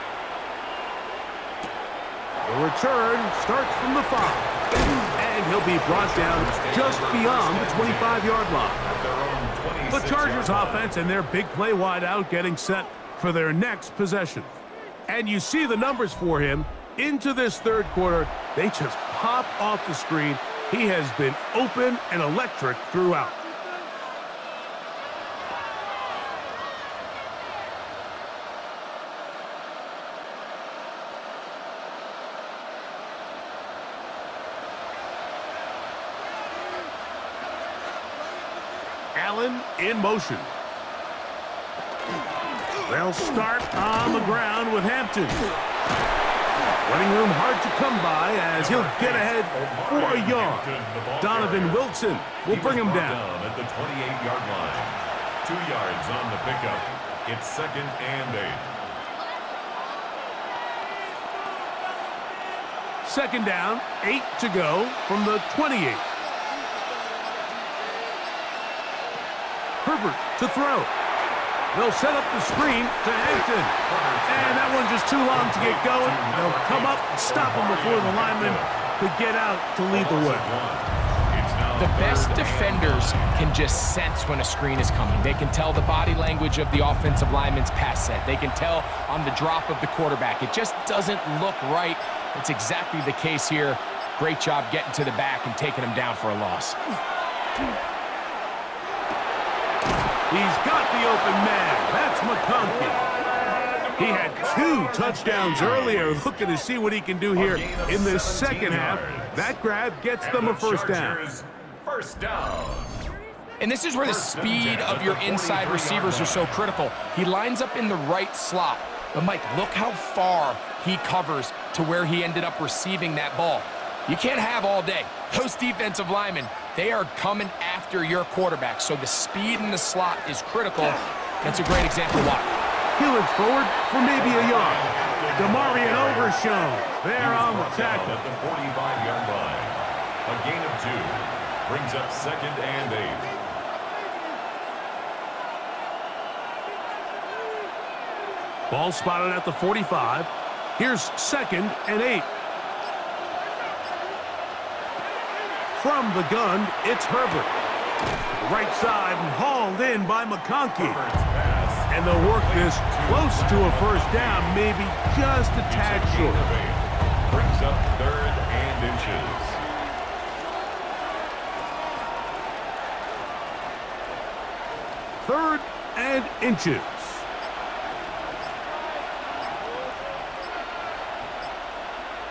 The return starts from the 5, and he'll be brought down just beyond the 25-yard line. The Chargers offense and their big play wideout getting set for their next possession. And you see the numbers for him into this third quarter. They just pop off the screen. He has been open and electric throughout. Allen in motion. They'll start on the ground with Hampton. Running room hard to come by as he'll get ahead for a yard. Donovan Wilson will bring him down. At the 28-yard line. 2 yards on the pickup. It's 2nd and 8. Second down, 8 to go from the 28. Herbert to throw. They'll set up the screen to Hampton. And that one just too long to get going. They'll come up and stop him before the lineman could get out to lead the way. The best defenders can just sense when a screen is coming. They can tell the body language of the offensive lineman's pass set. They can tell on the drop of the quarterback. It just doesn't look right. It's exactly the case here. Great job getting to the back and taking him down for a loss. He's got the open man. That's McConkey. He had 2 touchdowns earlier, looking to see what he can do here in this second half. That grab gets them a first down. First down. And this is where the speed of your inside receivers are so critical. He lines up in the right slot. But, Mike, look how far he covers to where he ended up receiving that ball. You can't have all day. Those defensive linemen, they are coming after your quarterback. So the speed in the slot is critical. That's a great example why. He looks forward for maybe a yard. DeMarion Overshown there on the tackle. At the 45-yard line. A gain of 2. Brings up 2nd and 8. Ball spotted at the 45. Here's 2nd and 8. From the gun, it's Herbert. Right side and hauled in by McConkey. And they'll work this close to a first down, maybe just a tad short. Brings up 3rd and inches. Third and inches.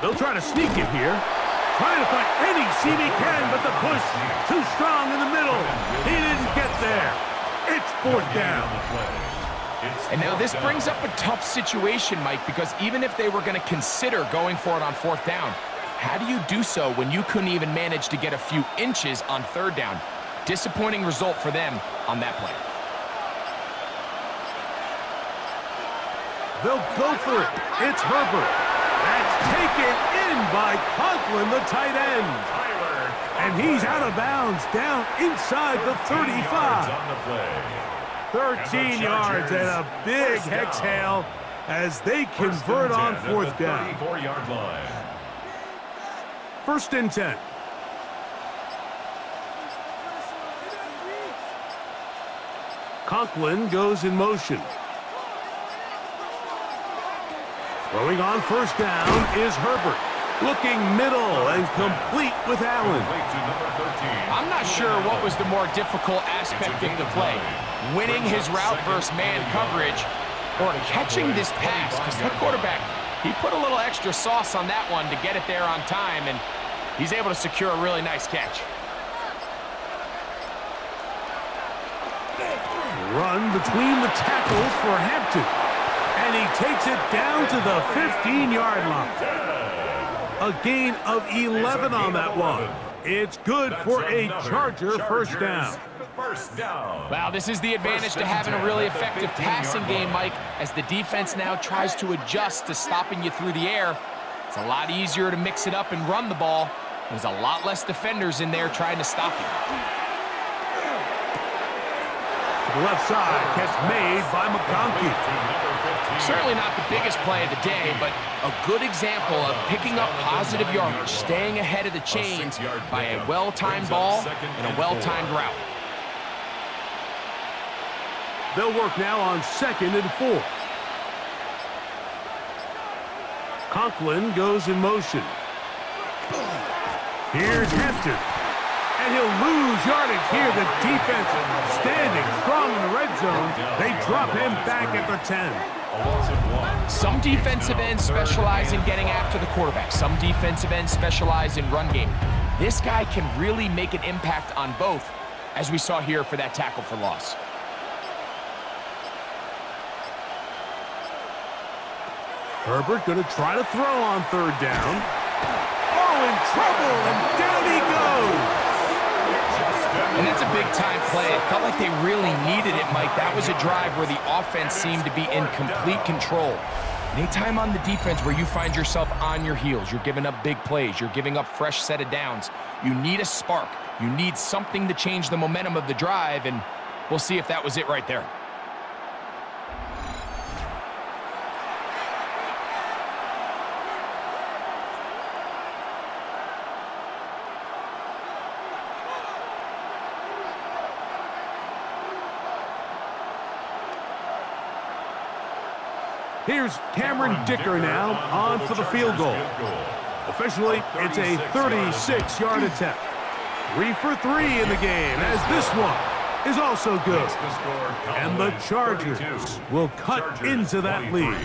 They'll try to sneak it here. Trying to find any seam he can, but the push too strong in the middle. He didn't get there. It's 4th down. And now this brings up a tough situation, Mike, because even if they were going to consider going for it on 4th down, how do you do so when you couldn't even manage to get a few inches on 3rd down? Disappointing result for them on that play. They'll go for it. It's Herbert. That's taken in by Conklin, the tight end. And he's out of bounds down inside the 35. 13 yards and a big exhale as they convert on 4th down. 34-yard line. 1st and 10. Conklin goes in motion. Throwing on 1st down is Herbert. Looking middle and complete with Allen. I'm not sure what was the more difficult aspect of the play. Winning his route versus man coverage or catching this pass. Because the quarterback, he put a little extra sauce on that one to get it there on time. And he's able to secure a really nice catch. Run between the tackles for Hampton. And he takes it down to the 15-yard line. A gain of 11 on that one. It's good for a Charger first down. Well, this is the advantage to having a really effective passing game, Mike, as the defense now tries to adjust to stopping you through the air. It's a lot easier to mix it up and run the ball. There's a lot less defenders in there trying to stop you. to the left side. Catch made by McConkey. Certainly not the biggest play of the day, but a good example of picking up positive yardage, staying ahead of the chains by a well-timed ball and a well-timed route. They'll work now on 2nd and 4. Conklin goes in motion. Here's Hampton. And he'll lose yardage here. The defense standing strong in the red zone. They drop him back at the 10. Some defensive ends specialize in getting after the quarterback. Some defensive ends specialize in run game. This guy can really make an impact on both, as we saw here for that tackle for loss. Herbert going to try to throw on 3rd down. Oh, in trouble, and down he goes. And that's a big-time play. It felt like they really needed it, Mike. That was a drive where the offense seemed to be in complete control. Anytime on the defense where you find yourself on your heels, you're giving up big plays, you're giving up fresh set of downs, you need a spark. You need something to change the momentum of the drive, and we'll see if that was it right there. Here's Cameron Dicker now on for the field goal. Officially, it's a 36-yard attempt. 3 for 3 in the game, as this one is also good. And the Chargers will cut into that lead.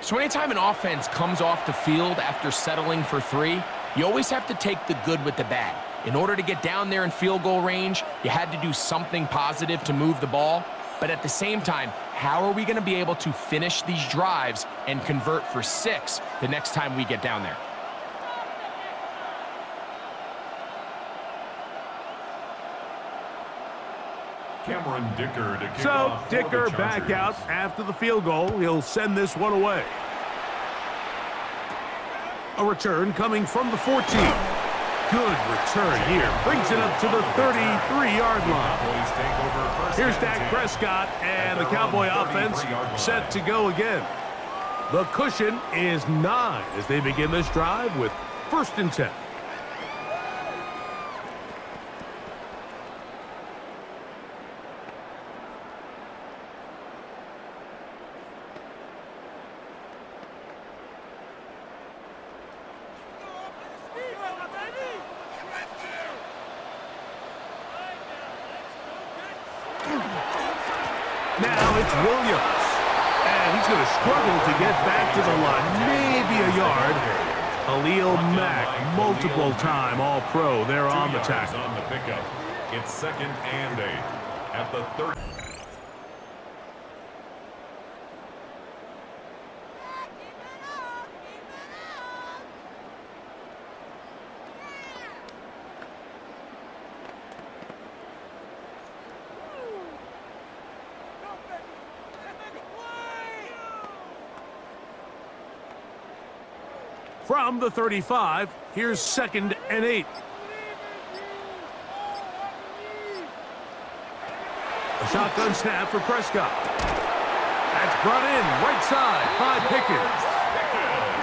So anytime an offense comes off the field after settling for 3, you always have to take the good with the bad. In order to get down there in field goal range, you had to do something positive to move the ball. But at the same time, how are we going to be able to finish these drives and convert for 6 the next time we get down there? Cameron Dicker to kick So off for Dicker the back Chargers. out after the field goal. He'll send this one away. A return coming from the 14. Good return here. Brings it up to the 33-yard line. Here's Dak Prescott, and the Cowboy offense set to go again. The cushion is 9 as they begin this drive with 1st and 10. Now it's Williams. And he's going to struggle to get back to the line. Maybe a yard. Khalil Mack, multiple-time All-Pro there on the tackle. On the pickup. It's 2nd and 8 at the 30. From the 35, here's 2nd and 8. A shotgun snap for Prescott. That's brought in right side by Pickens.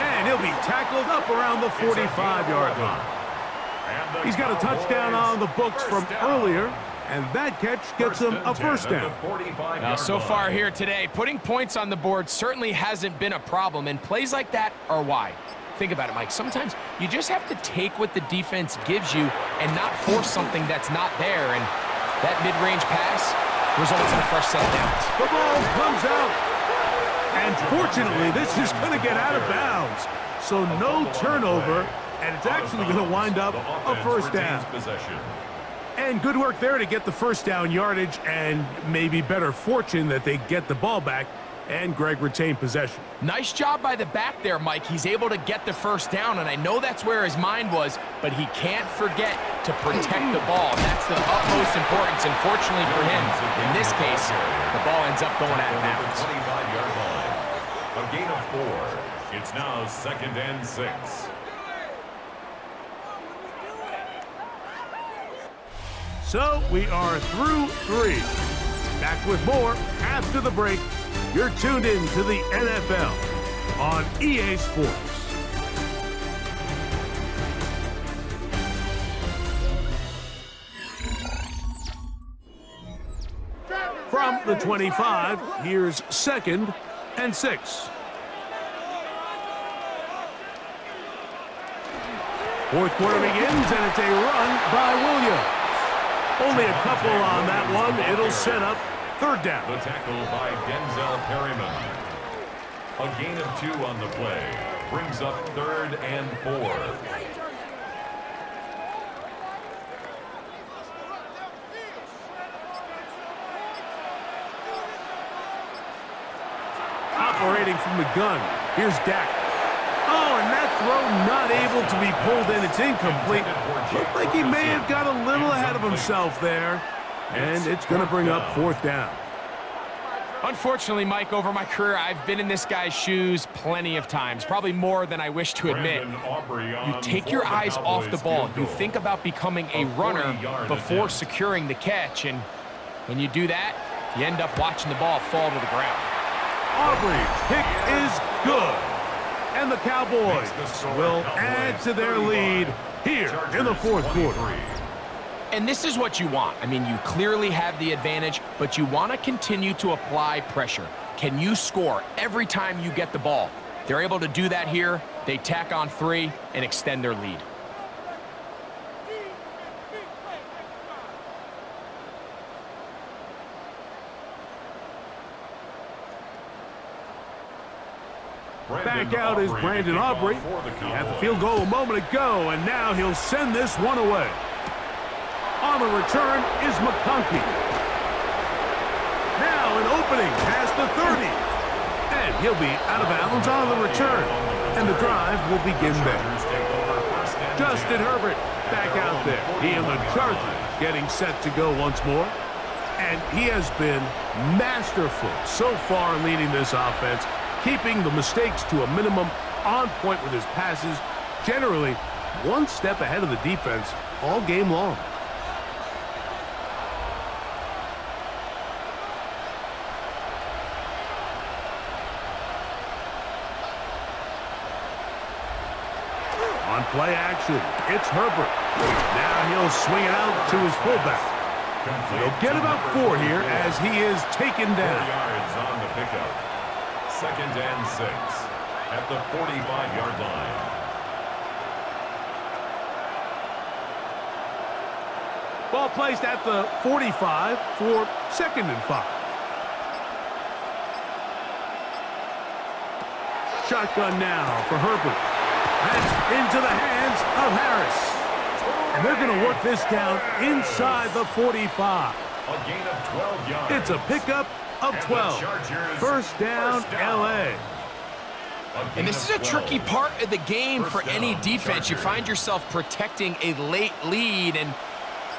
And he'll be tackled up around the 45-yard line. He's got a touchdown on the books from earlier, and that catch gets him a 1st down. Now, so far here today, putting points on the board certainly hasn't been a problem, and plays like that are why. Think about it, Mike. Sometimes you just have to take what the defense gives you and not force something that's not there, and that mid-range pass results in a fresh set of downs. The ball comes out, and fortunately, this is going to get out of bounds. So no turnover, and it's actually going to wind up a 1st down. And good work there to get the 1st down yardage, and maybe better fortune that they get the ball back, and Greg retained possession. Nice job by the back there, Mike. He's able to get the 1st down, and I know that's where his mind was, but he can't forget to protect the ball. That's the utmost importance, and fortunately for him, in this case, the ball ends up going out of bounds. 25-yard line. A gain of 4. It's now 2nd and 6. So we are through 3. Back with more after the break. You're tuned in to the NFL on EA Sports. From the 25, here's 2nd and 6. Fourth quarter begins, and it's a run by Williams. Only a couple on that one. It'll set up 3rd down. The tackle by Denzel Perryman. A gain of 2 on the play. Brings up 3rd and 4. Operating from the gun. Here's Dak. Oh, and that throw not able to be pulled in. It's incomplete. Looked like he may have got a little ahead of himself there. And it's going to bring up 4th down. Unfortunately, Mike, over my career, I've been in this guy's shoes plenty of times, probably more than I wish to admit. You take your eyes off the ball. You think about becoming a runner before securing the catch, and when you do that, you end up watching the ball fall to the ground. Aubrey's kick is good. And the Cowboys will add to their lead here in the 4th quarter. And this is what you want. I mean, you clearly have the advantage, but you want to continue to apply pressure. Can you score every time you get the ball? They're able to do that here. They tack on 3 and extend their lead. Back out is Brandon Aubrey. He had the field goal a moment ago, and now he'll send this one away. On the return is McConkey. Now an opening past the 30. And he'll be out of bounds on the return. And the drive will begin there. Justin Herbert back out there. He and the Chargers getting set to go once more. And he has been masterful so far in leading this offense, keeping the mistakes to a minimum, on point with his passes, generally one step ahead of the defense all game long. On play action, it's Herbert. Now he'll swing it out to his fullback. He'll get about 4 here as he is taken down. 4 yards on the pickup. 2nd and 6 at the 45-yard line. Ball placed at the 45 for 2nd and 5. Shotgun now for Herbert. That's into the hands of Harris. And they're going to work this down inside the 45. A gain of 12 yards. It's a pickup of 12. 1st down, L.A. And this is a tricky part of the game for any defense. You find yourself protecting a late lead, and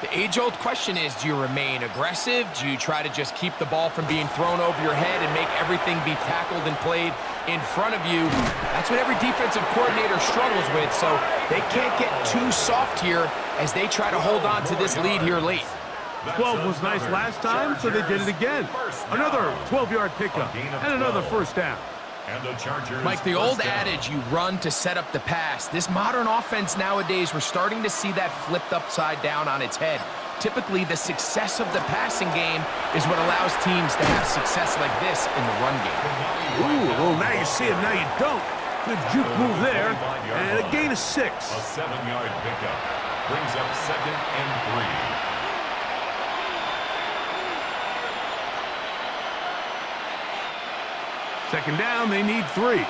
the age-old question is, do you remain aggressive? Do you try to just keep the ball from being thrown over your head and make everything be tackled and played in front of you? That's what every defensive coordinator struggles with, so they can't get too soft here as they try to hold on to this lead here late. 12 was nice last time, so they did it again. Another 12-yard pickup and another 1st down. Mike, the old adage, you run to set up the pass. This modern offense nowadays, we're starting to see that flipped upside down on its head. Typically, the success of the passing game is what allows teams to have success like this in the run game. Ooh, well, now you see it, now you don't. Good juke move there, and a gain of 6. A 7-yard pickup brings up 2nd and 3. Second down, they need 3.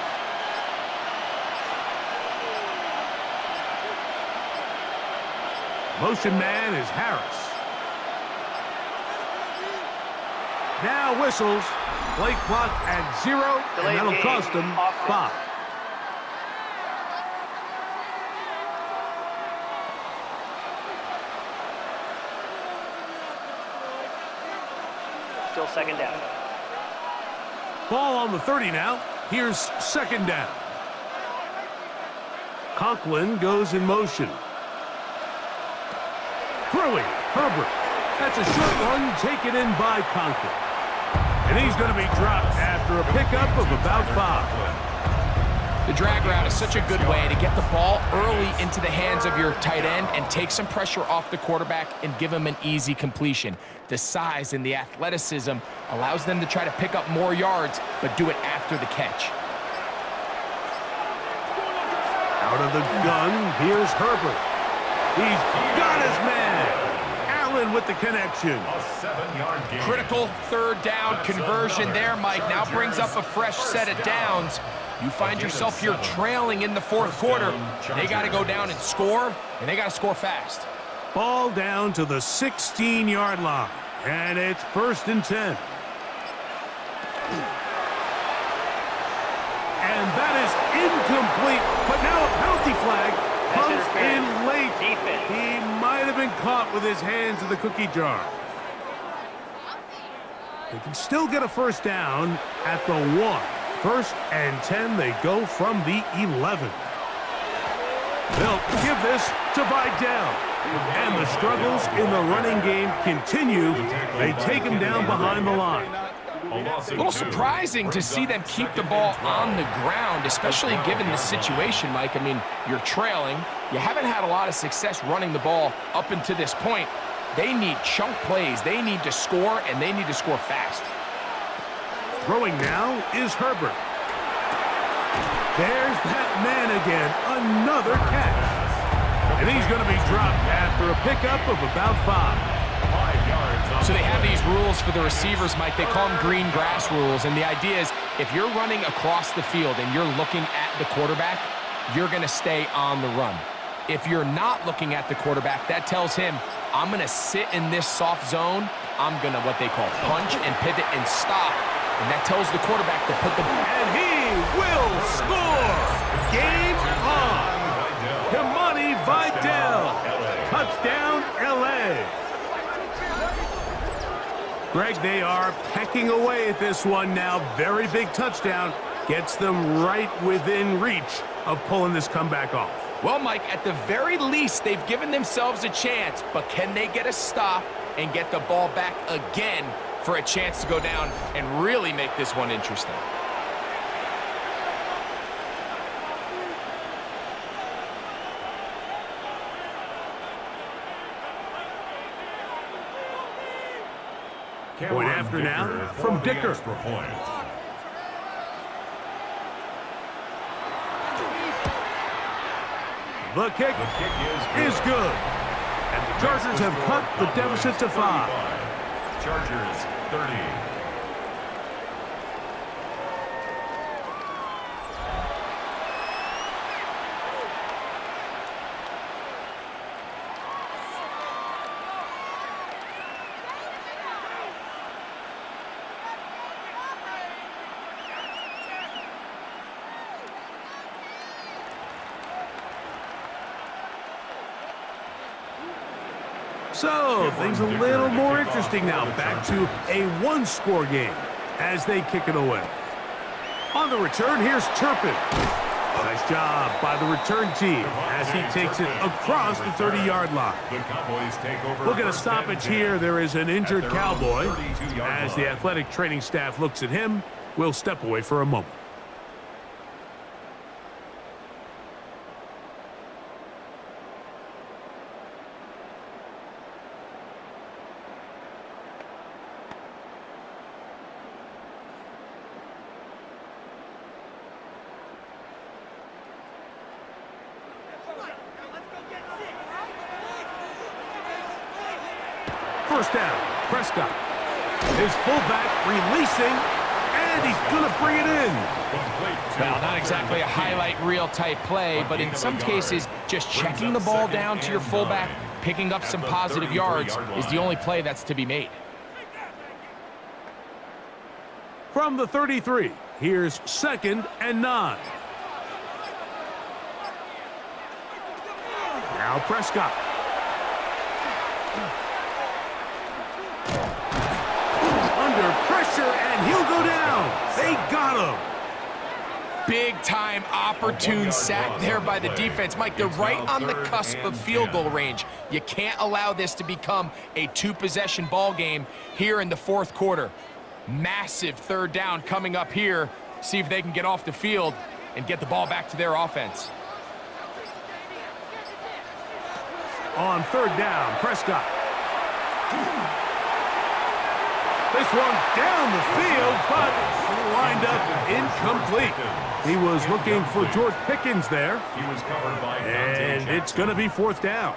Motion man is Harris. Now whistles. Play clock at 0, and that'll cost them 5. Still 2nd down. Ball on the 30 now. Here's 2nd down. Conklin goes in motion. Throwing, Herbert. That's a short one taken in by Conklin. And he's going to be dropped after a pickup of about 5. The drag route is such a good way to get the ball early into the hands of your tight end and take some pressure off the quarterback and give him an easy completion. The size and the athleticism allows them to try to pick up more yards, but do it after the catch. Out of the gun, here's Herbert. He's got his man. Allen with the connection. A 7-yard gain. Critical third down conversion there, Mike. Now brings up a fresh set of downs. You find yourself here trailing in the fourth quarter. They got to go down and score, and they got to score fast. Ball down to the 16-yard line, and it's 1st and 10. And that is incomplete, but now a penalty flag comes in late. He might have been caught with his hands in the cookie jar. They can still get a first down at the 1. 1st and 10, they go from the 11. They'll give this to Vidal. And the struggles in the running game continue. They take him down behind the line. A little surprising to see them keep the ball on the ground, especially given the situation, Mike. I mean, you're trailing. You haven't had a lot of success running the ball up until this point. They need chunk plays. They need to score, and they need to score fast. Throwing now is Herbert. There's that man again. Another catch. And he's going to be dropped after a pickup of about 5. 5 yards. So they have these rules for the receivers, Mike. They call them green grass rules. And the idea is if you're running across the field and you're looking at the quarterback, you're going to stay on the run. If you're not looking at the quarterback, that tells him, I'm going to sit in this soft zone. I'm going to what they call punch and pivot and stop. And that tells the quarterback to put the... And he will score! Game on! Kimani Vidal! Touchdown, L.A. Greg, they are pecking away at this one now. Very big touchdown. Gets them right within reach of pulling this comeback off. Well, Mike, at the very least, they've given themselves a chance. But can they get a stop and get the ball back again for a chance to go down and really make this one interesting? Point after now from Dicker. The kick is good. And the Chargers have cut the deficit to 5. Chargers 30. So, things a little more interesting now. Back to a one-score game as they kick it away. On the return, here's Turpin. Nice job by the return team as he takes it across the 30-yard line. The Cowboys take over. Look at a stoppage here. There is an injured Cowboy. As the athletic training staff looks at him, we'll step away for a moment. First down, Prescott. His fullback releasing, and he's going to bring it in. Well, not exactly a highlight reel type play, but in some cases, just checking the ball down to your fullback, picking up some positive yards is the only play that's to be made. From the 33, here's 2nd and 9. Now Prescott. Under pressure, and he'll go down. They got him. Big-time opportune sack there by the defense. Mike, they're right on the cusp of field goal range. You can't allow this to become a two-possession ball game here in the fourth quarter. Massive third down coming up here. See if they can get off the field and get the ball back to their offense. On third down, Prescott. This one down the field, but lined up incomplete. He was looking for George Pickens there. He was covered by And it's going to be fourth down.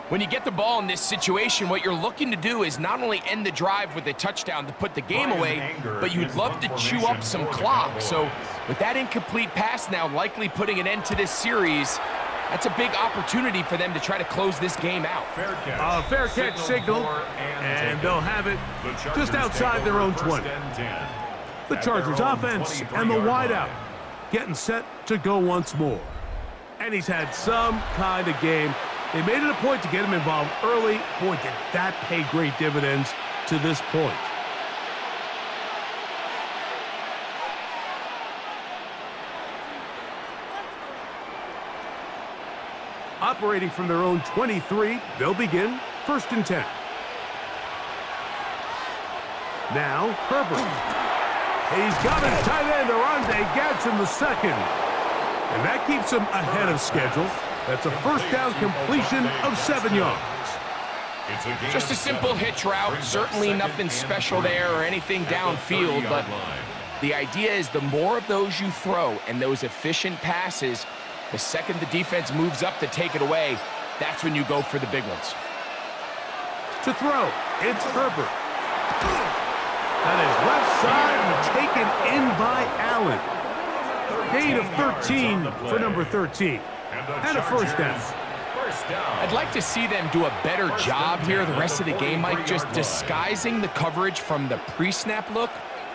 When you get the ball in this situation, what you're looking to do is not only end the drive with a touchdown to put the game away, but you'd love to chew up some clock. So with that incomplete pass now likely putting an end to this series, that's a big opportunity for them to try to close this game out. Fair catch signal, and they'll have it just outside their own 20. The Chargers offense and the wideout getting set to go once more. And he's had some kind of game. They made it a point to get him involved early. Boy, did that pay great dividends to this point. Operating from their own 23, they'll begin first and 10. Now, Herbert. He's got his tight end, Arande Gadsden the second. And that keeps him ahead of schedule. That's a first down completion of 7 yards. Just a simple hitch route. Certainly nothing special there or anything downfield, but the idea is the more of those you throw and those efficient passes, the second the defense moves up to take it away, that's when you go for the big ones. To throw, it's Herbert. That is left side and taken in by Allen. Gain of 13 for number 13. And a first down. I'd like to see them do a better job here the rest of the game, Mike, just disguising the coverage from the pre-snap look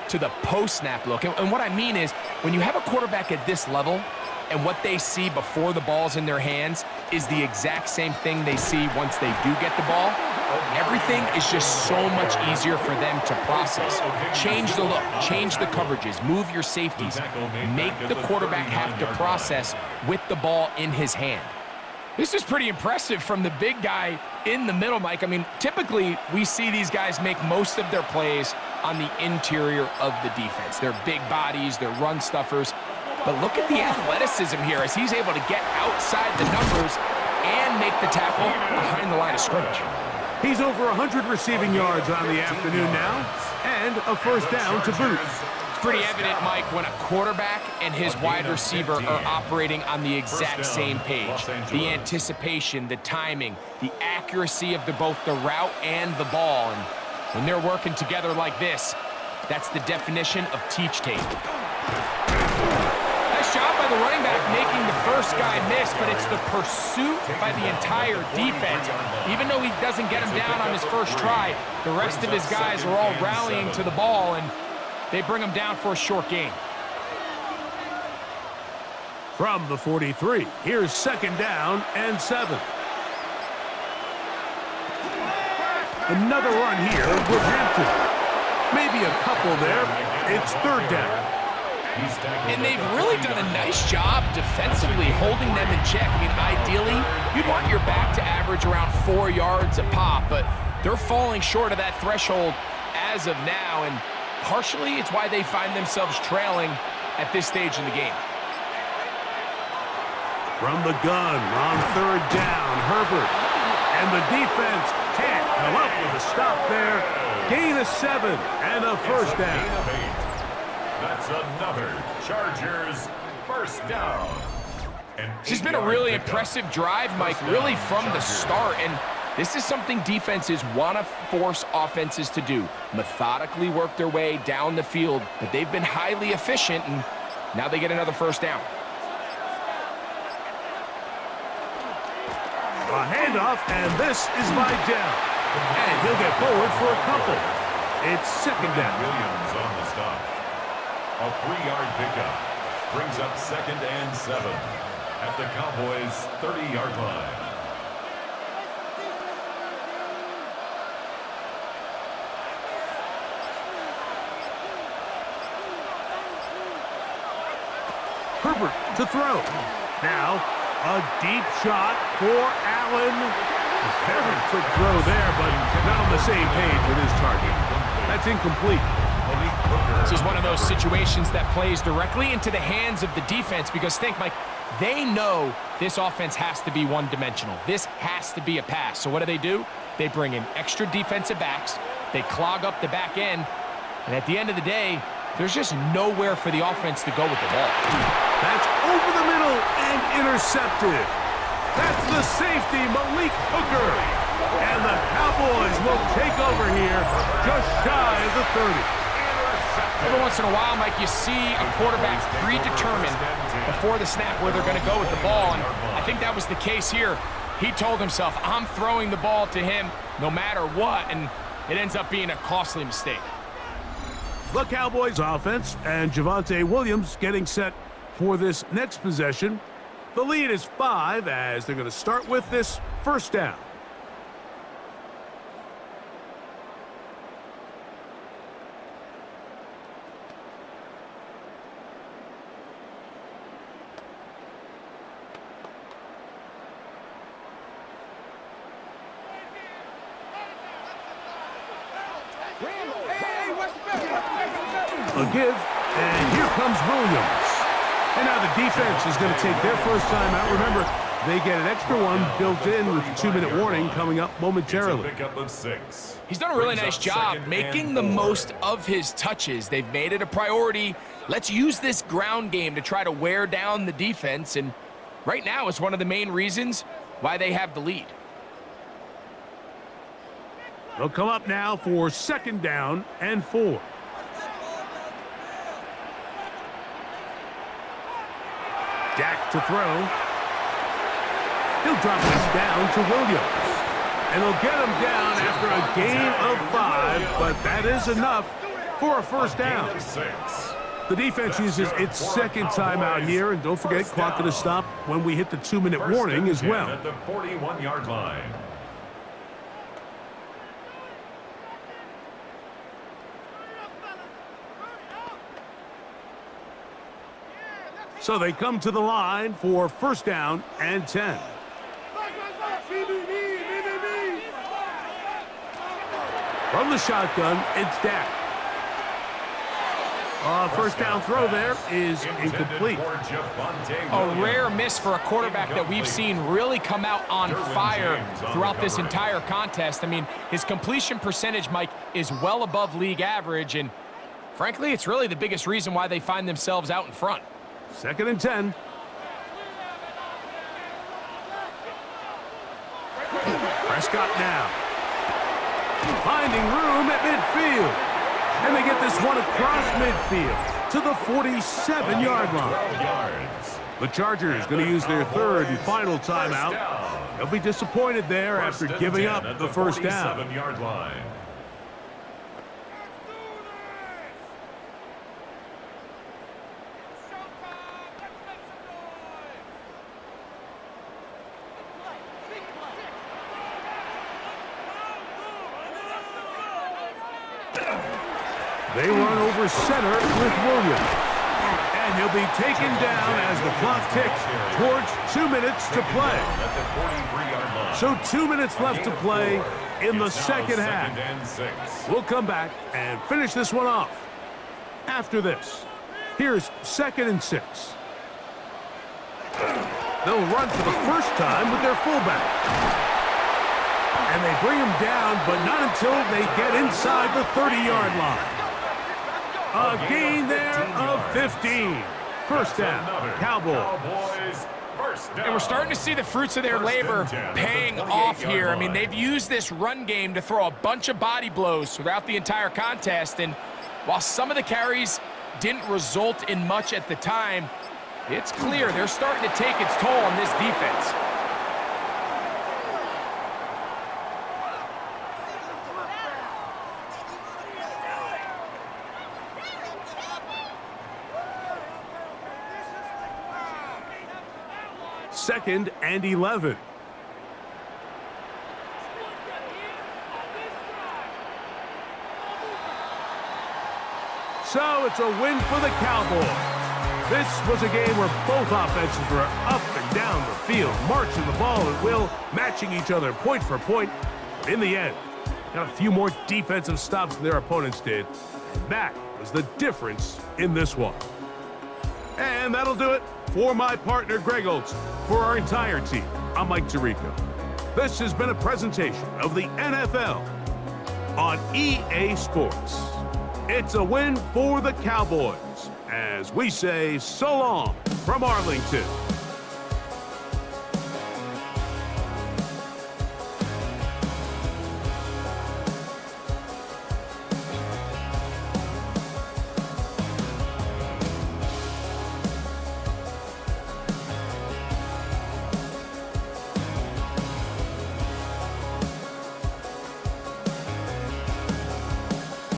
to the post-snap look. And what I mean is, when you have a quarterback at this level and what they see before the ball's in their hands is the exact same thing they see once they do get the ball, everything is just so much easier for them to process. Change the look, change the coverages, move your safeties, make the quarterback have to process with the ball in his hand. This is pretty impressive from the big guy in the middle, Mike. I mean, typically we see these guys make most of their plays on the interior of the defense. They're big bodies, they're run stuffers. But look at the athleticism here as he's able to get outside the numbers and make the tackle behind the line of scrimmage. He's over 100 receiving yards on the afternoon now, and a first down to boot. It's pretty evident, Mike, when a quarterback and his wide receiver are operating on the exact same page. The anticipation, the timing, the accuracy of both the route and the ball. And when they're working together like this, that's the definition of teach tape. Nice job by the running back making the first guy miss, but it's the pursuit by the entire defense. Even though he doesn't get him down on his first try, the rest of his guys are all rallying to the ball, and they bring him down for a short gain. From the 43, here's second down and 7. Another run here with Hampton. Maybe a couple there. It's third down. And they've really done a nice job defensively holding them in check. I mean, ideally, you'd want your back to average around 4 yards a pop, but they're falling short of that threshold as of now, and partially it's why they find themselves trailing at this stage in the game. From the gun on third down, Herbert. And the defense can't come up with a stop there. Gain of 7 and a first down. That's another Chargers first down. This has been a really impressive drive, Mike, really from the start. And this is something defenses want to force offenses to do. Methodically work their way down the field, but they've been highly efficient, and now they get another first down. A handoff, and this is by Dell. And he'll get forward for a couple. It's second down. Williams on the stop. A 3-yard pickup brings up second and 7 at the Cowboys' 30-yard line. Herbert to throw. Now, a deep shot for Allen. A very quick throw there, but not on the same page with his target. That's incomplete. This is one of those situations that plays directly into the hands of the defense because think, Mike, they know this offense has to be one-dimensional. This has to be a pass. So what do? They bring in extra defensive backs. They clog up the back end. And at the end of the day, there's just nowhere for the offense to go with the ball. That's over the middle and intercepted. That's the safety, Malik Hooker. And the Cowboys will take over here just shy of the 30. Every once in a while, Mike, you see a quarterback predetermined before the snap where they're going to go with the ball, and I think that was the case here. He told himself, I'm throwing the ball to him no matter what, and it ends up being a costly mistake. The Cowboys offense and Javonte Williams getting set for this next possession. The lead is 5 as they're going to start with this first down. A give, and here comes Williams. And now the defense is going to take their first time out. Remember, they get an extra one built in with the 2-minute warning coming up momentarily. Pickup of 6. He's done a really nice job making the most of his touches. They've made it a priority. Let's use this ground game to try to wear down the defense, and right now it's one of the main reasons why they have the lead. They'll come up now for 2nd down and 4. Dak to throw. He'll drop this down to Williams. And he'll get him down after a gain of 5, but that is enough for a first down. The defense uses its 2nd timeout here, and don't forget, clock going to stop when we hit the 2-minute warning as well. At the 41-yard line. So they come to the line for 1st down and 10. From the shotgun, it's Dak. First down throw there is incomplete. A rare miss for a quarterback that we've seen really come out on fire throughout this entire contest. I mean, his completion percentage, Mike, is well above league average, and frankly, it's really the biggest reason why they find themselves out in front. 2nd and 10. Prescott now. Finding room at midfield. And they get this one across midfield to the 47-yard line. The Chargers going to use their 3rd and final timeout. They'll be disappointed there after giving up the first down. 47-yard line. They run over center with Williams. And he'll be taken down as the clock ticks towards 2 minutes to play. So 2 minutes left to play in the 2nd half. We'll come back and finish this one off after this. Here's 2nd and 6. They'll run for the first time with their fullback. And they bring him down, but not until they get inside the 30-yard line. A gain there of 15. First down, Cowboys. And we're starting to see the fruits of their labor paying off here. I mean, they've used this run game to throw a bunch of body blows throughout the entire contest. And while some of the carries didn't result in much at the time, it's clear they're starting to take its toll on this defense. Second and 11. So it's a win for the Cowboys. This was a game where both offenses were up and down the field, marching the ball at will, matching each other point for point. In the end, got a few more defensive stops than their opponents did. And that was the difference in this one. And that'll do it for my partner, Greg Olson. For our entire team, I'm Mike Tirico. This has been a presentation of the NFL on EA Sports. It's a win for the Cowboys, as we say so long from Arlington.